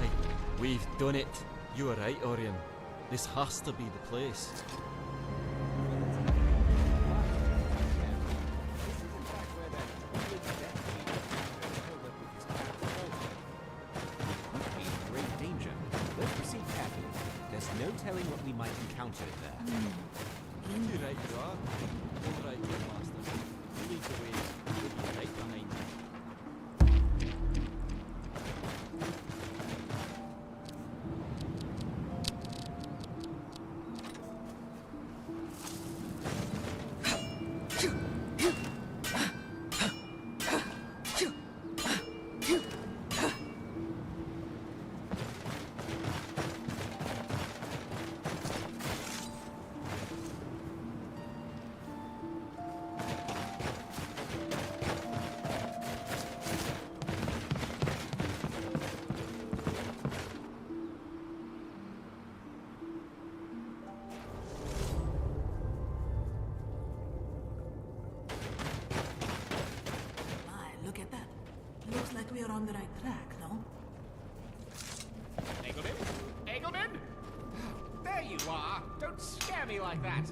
G: we've done it. You were right, Orion. This has to be the place.
K: Be in great danger. Let's proceed carefully. There's no telling what we might encounter there.
G: You're right, you are. All right, you master. You lead the way. We'll be right behind you.
E: Look at that. Looks like we are on the right track, no?
K: Engelman? Engelman? There you are! Don't scare me like that!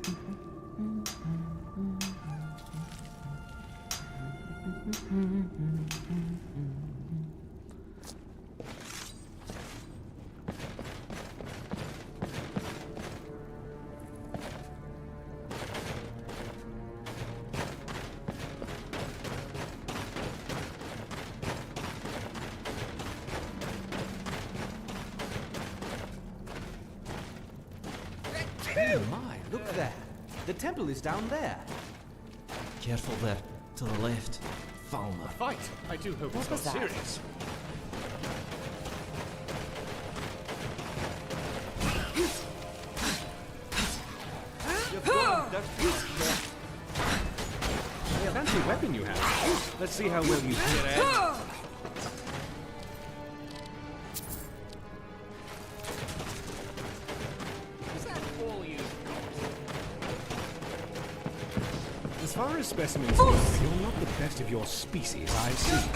R: Oh my, look there. The temple is down there.
G: Careful there. To the left. Falmer.
J: Fight! I do hope it's not serious. Fancy weapon you have. Let's see how well you get at it. Is that all you got? As far as specimens go, you're not the best of your species I've seen.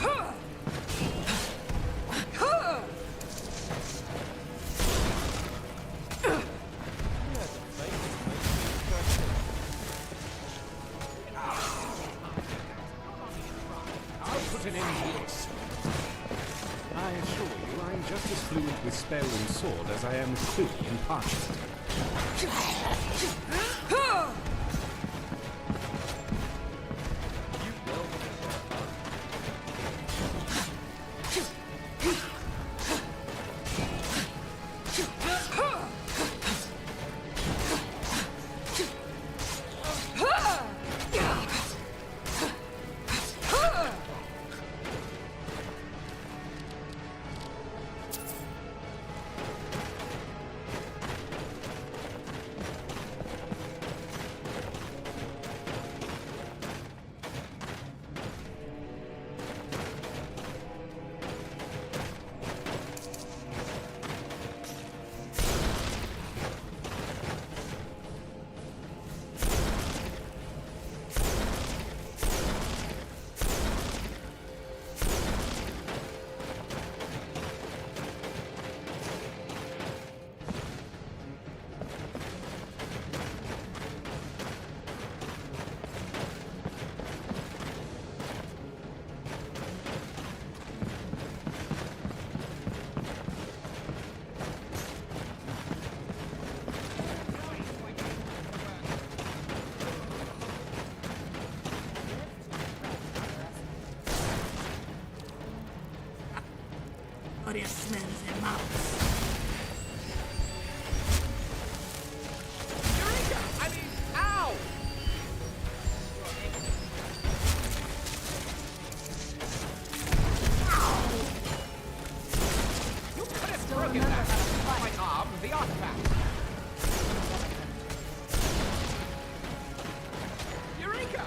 J: I assure you, I'm just as fluent with spell and sword as I am fluent in parchment.
E: Gloria smells a mouse.
L: Eureka! I mean, ow! You could have broken that. My arm, the artifact. Eureka!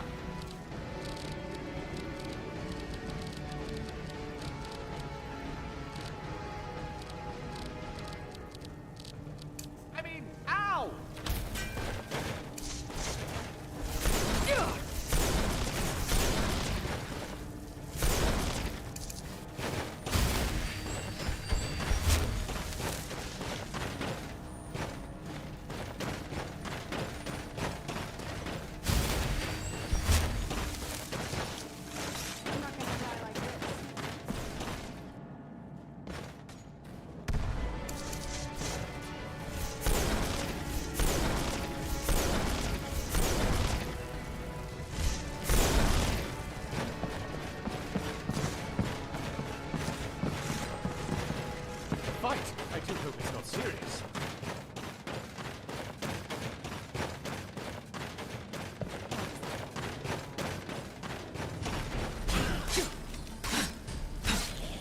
L: Fight! I do hope it's not serious.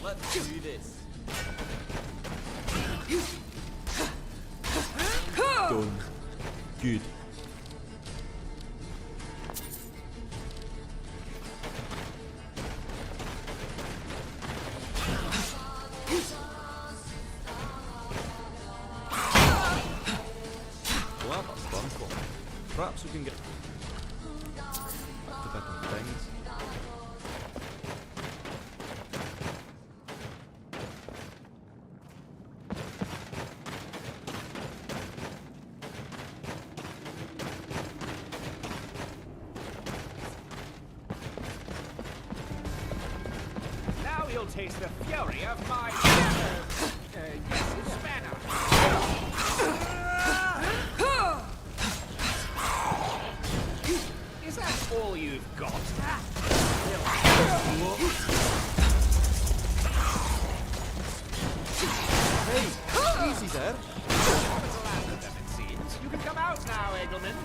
G: Let's do this. Done. Good. Well, that's fun. Perhaps we can get back to better things.
L: Now you'll taste the fury of my spanner. Is that all you've got?
G: Hey, easy there.
L: You can come out now, Egelman.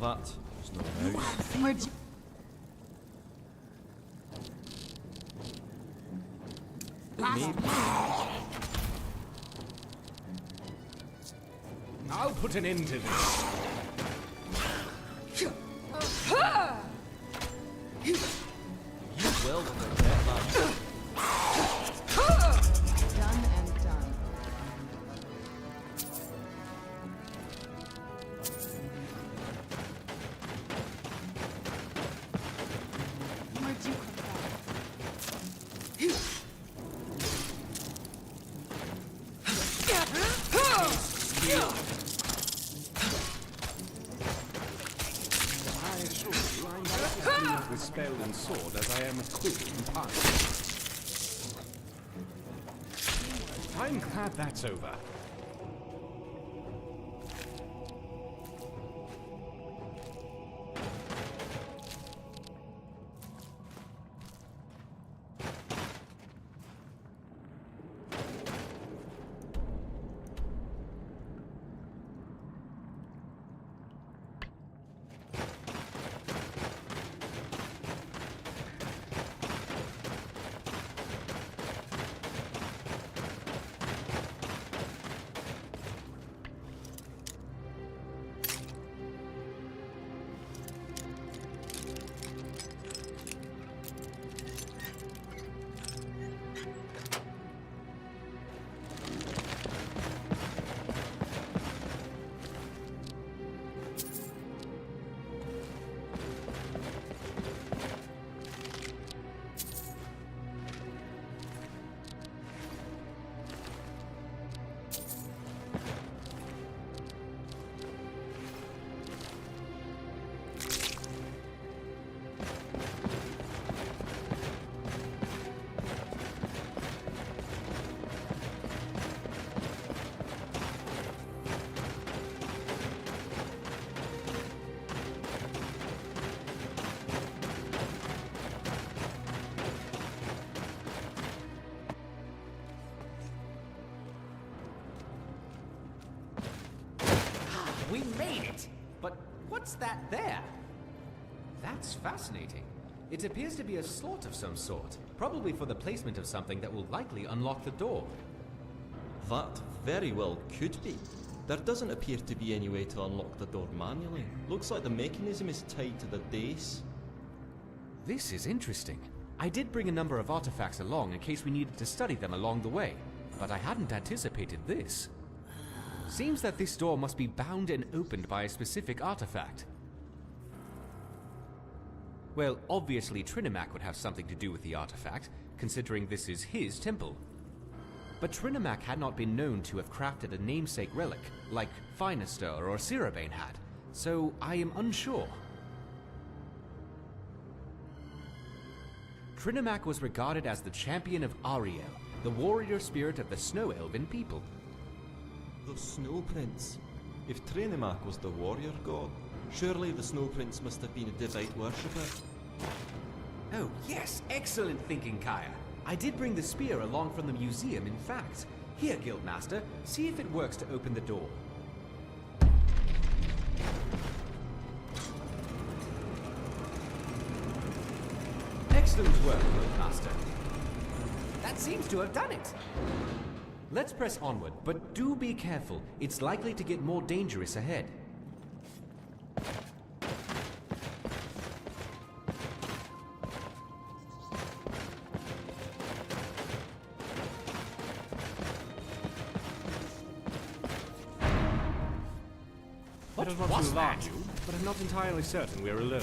G: That was not a house.
N: Where'd you...
J: I'll put an end to this.
G: You will regret that.
B: Done and done.
N: Where'd you come
J: I assure you, I'm not as skilled with spell and sword as I am with quick and punch. I'm glad that's over.
K: We made it! But what's that there? That's fascinating. It appears to be a slot of some sort, probably for the placement of something that will likely unlock the door.
G: That very well could be. There doesn't appear to be any way to unlock the door manually. Looks like the mechanism is tied to the dais.
K: This is interesting. I did bring a number of artifacts along in case we needed to study them along the way, but I hadn't anticipated this. Seems that this door must be bound and opened by a specific artifact. Well, obviously Trinimac would have something to do with the artifact, considering this is his temple. But Trinimac had not been known to have crafted a namesake relic, like Finaster or Cirabane had, so I am unsure. Trinimac was regarded as the champion of Ariel, the warrior spirit of the Snow Elven people.
G: The Snow Prince. If Trinimac was the warrior god, surely the Snow Prince must have been a devout worshipper.
K: Oh yes, excellent thinking, Kaya. I did bring the spear along from the museum, in fact. Here, Guildmaster, see if it works to open the door. Excellent work, Guildmaster. That seems to have done it. Let's press onward, but do be careful. It's likely to get more dangerous ahead.
J: I don't want to alarm you, but I'm not entirely certain we're alone.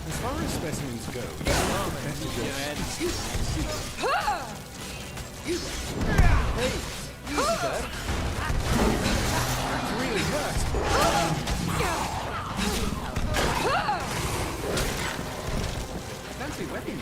J: As far as specimens go,
K: Hey,
J: that really hurt.
K: fancy weapon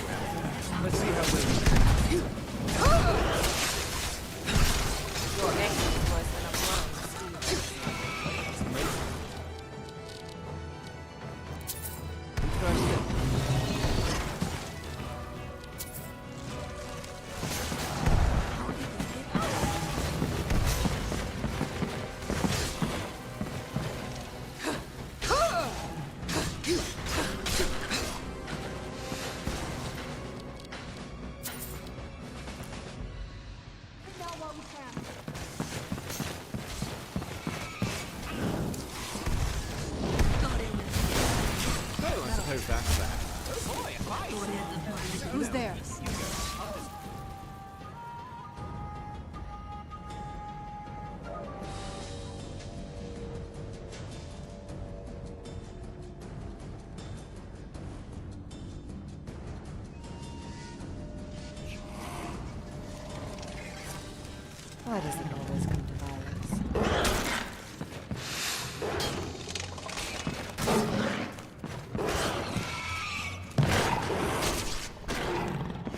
I: Why does it always come to violence?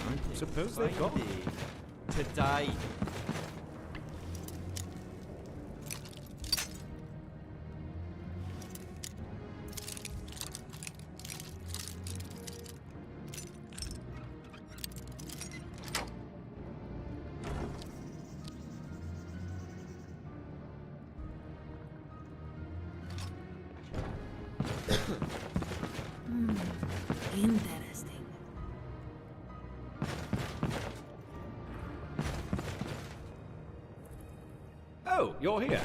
G: I suppose they've got to die.
E: Interesting.
K: Oh, you're here.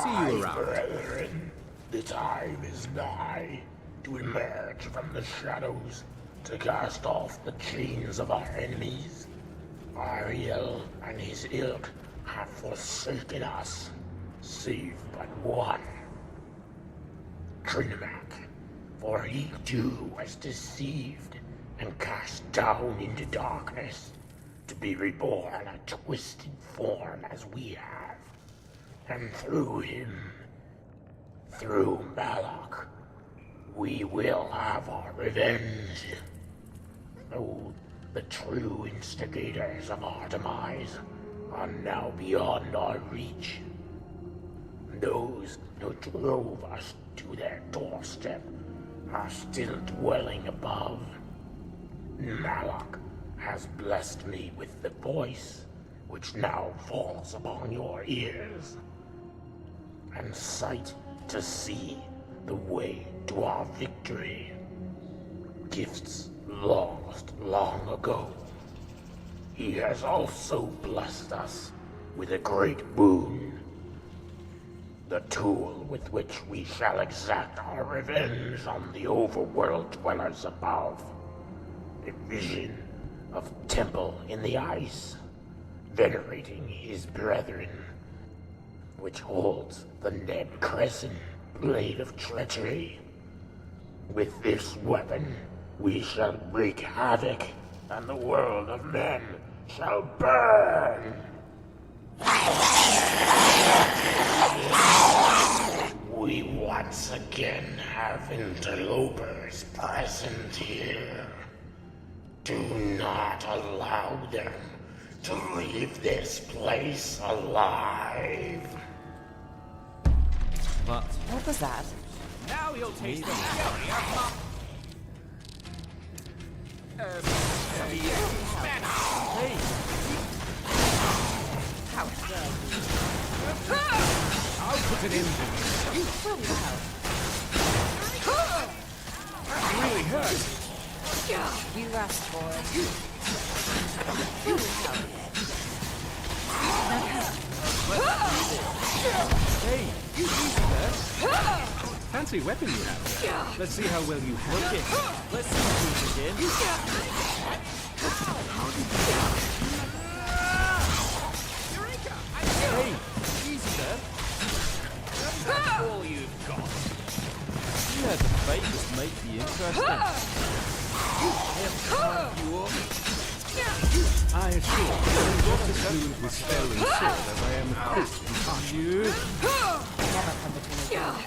F: See you around. Brethren, the time is nigh to emerge from the shadows to cast off the chains of our enemies. Ariel and his ilk have forsaken us, save but one. Trinimac, for he too was deceived and cast down into darkness to be reborn a twisted form as we have. And through him, through Malak, we will have our revenge. Though the true instigators of our demise are now beyond our reach. Those who drove us to their doorstep are still dwelling above. Malak has blessed me with the voice which now falls upon your ears, and sight to see the way to our victory. Gifts lost long ago. He has also blessed us with a great boon, the tool with which we shall exact our revenge on the overworld dwellers above. A vision of temple in the ice, venerating his brethren, which holds the Ned Crescent blade of treachery. With this weapon, we shall wreak havoc, and the world of men shall burn. We once again have interlopers present here. Do not allow them to leave this place alive.
G: But
I: what was that?
K: Now you'll taste the fury of my...
G: Hey!
I: How dare
K: I'll put it in.
I: you? Well, well.
K: That really hurt.
I: You asked for it. Well,
K: Hey, you there? Fancy weapon you have there. Let's see how well you handle it.
G: Let's see you again.
K: Hey, easy there. That's all you've got.
G: Yeah, the fight just might be interesting.
K: I assure you, I'm not as fluent with spell and sword as I am with fist and punch.
G: You?
I: Never come between a good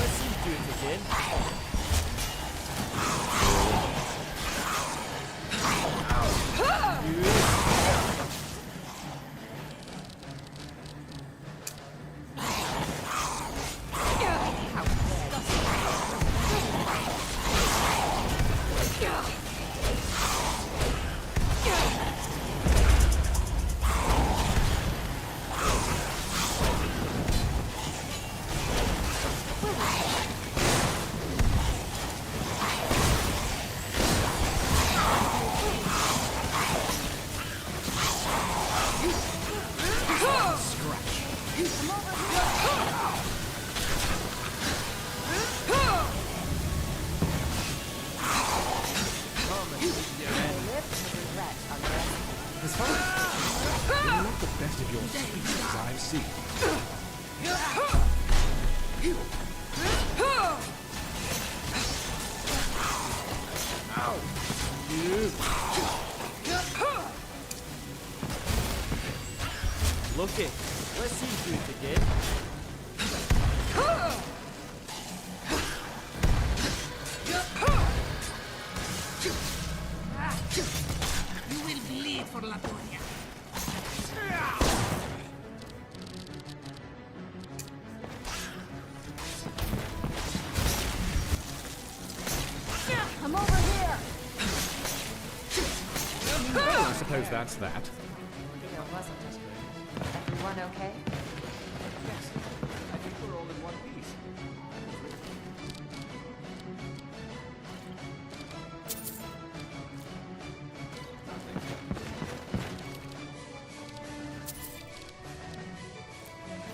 G: Let's see you do it
Q: again.
K: As far as you're not the best of your species I've seen.
Q: Look it. Let's see you do it again.
E: You will bleed for Latoria.
C: I'm over here!
K: Well, I suppose that's that.
I: Deal, wasn't it? Everyone okay?
K: Yes, I think we're all in one piece.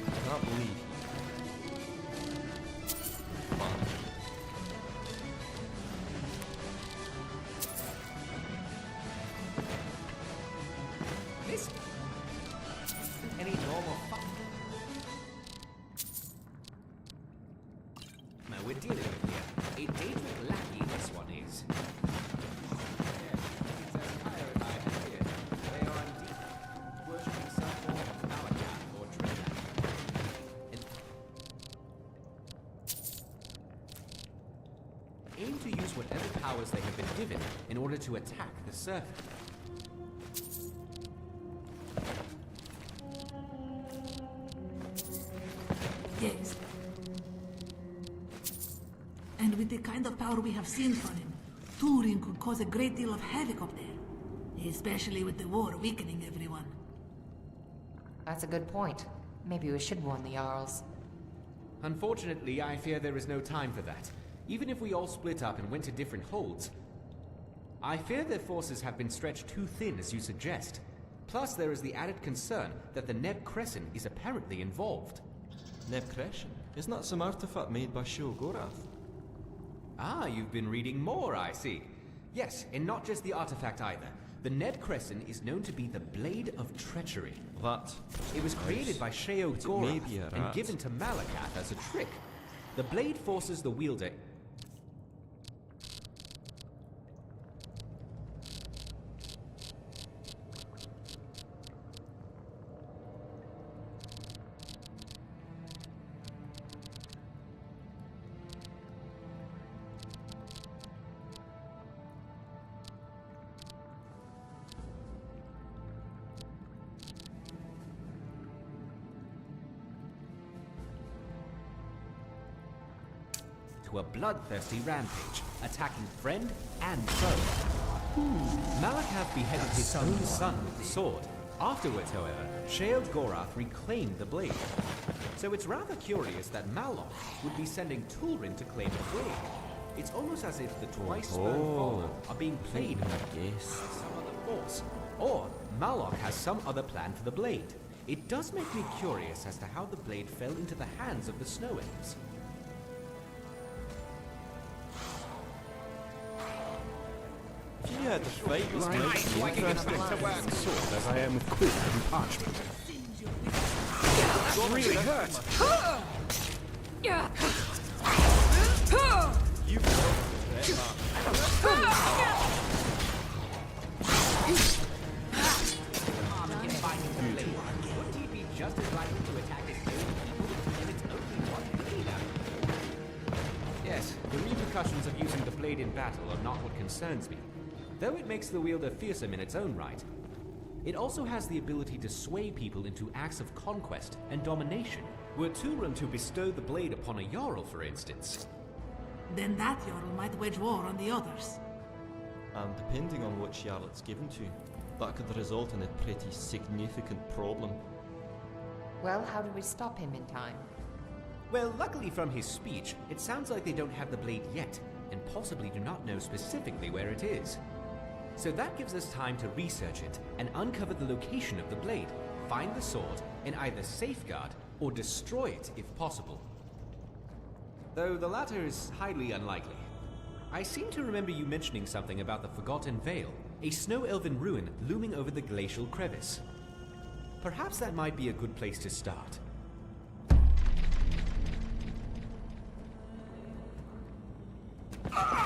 G: I can't believe
K: This any normal fuck. Now we're dealing with here. A dangerous lackey this one is. Yes, Princess Kyra and I have here. They are indeed worshipping some form of Malacath or Trinidad. Aim to use whatever powers they have been given in order to attack the serpent.
E: Yes. And with the kind of power we have seen from him, Turin could cause a great deal of havoc up there. Especially with the war weakening everyone.
I: That's a good point. Maybe we should warn the Jarls.
K: Unfortunately, I fear there is no time for that. Even if we all split up and went to different holds, I fear their forces have been stretched too thin, as you suggest. Plus, there is the added concern that the Neb Crescent is apparently involved.
G: Neb Crescent? Isn't that some artifact made by Gorath?
K: Ah, you've been reading more, I see. Yes, and not just the artifact either. The Ned Crescent is known to be the Blade of Treachery.
G: That?
K: It was created by Gorath
G: Maybe a
K: and
G: rat.
K: given to Malacath as a trick. The blade forces the wielder to a bloodthirsty rampage, attacking friend and foe. Malacath beheaded his own son with the sword. Afterwards, however, Gorath reclaimed the blade. So it's rather curious that Malok would be sending Tulrin to claim the blade. It's almost as if the twice spurned fallen are being played by some other force. Or Malok has some other plan for the blade. It does make me curious as to how the blade fell into the hands of the Snow Elves.
G: If you had to fight this
Q: I'm
G: much,
Q: interested to work sword as I am with quill and parchment. It really hurts.
G: you
K: Wouldn't he be just as likely to attack his own people? And it's only one blade out. Yes, the repercussions of using the blade in battle are not what concerns me, though it makes the wielder fearsome in its own right. It also has the ability to sway people into acts of conquest and domination. Were Turan to bestow the blade upon a Jarl, for instance,
E: Then that Jarl might wage war on the others.
G: And depending on which Jarl it's given to, that could result in a pretty significant problem.
I: Well, how do we stop him in time?
K: well, luckily from his speech, it sounds like they don't have the blade yet, and possibly do not know specifically where it is. So that gives us time to research it and uncover the location of the blade, find the sword, and either safeguard or destroy it if possible. Though the latter is highly unlikely. I seem to remember you mentioning something about the Forgotten Vale, a snow-elven ruin looming over the glacial crevice. Perhaps that might be a good place to start.
F: Ah!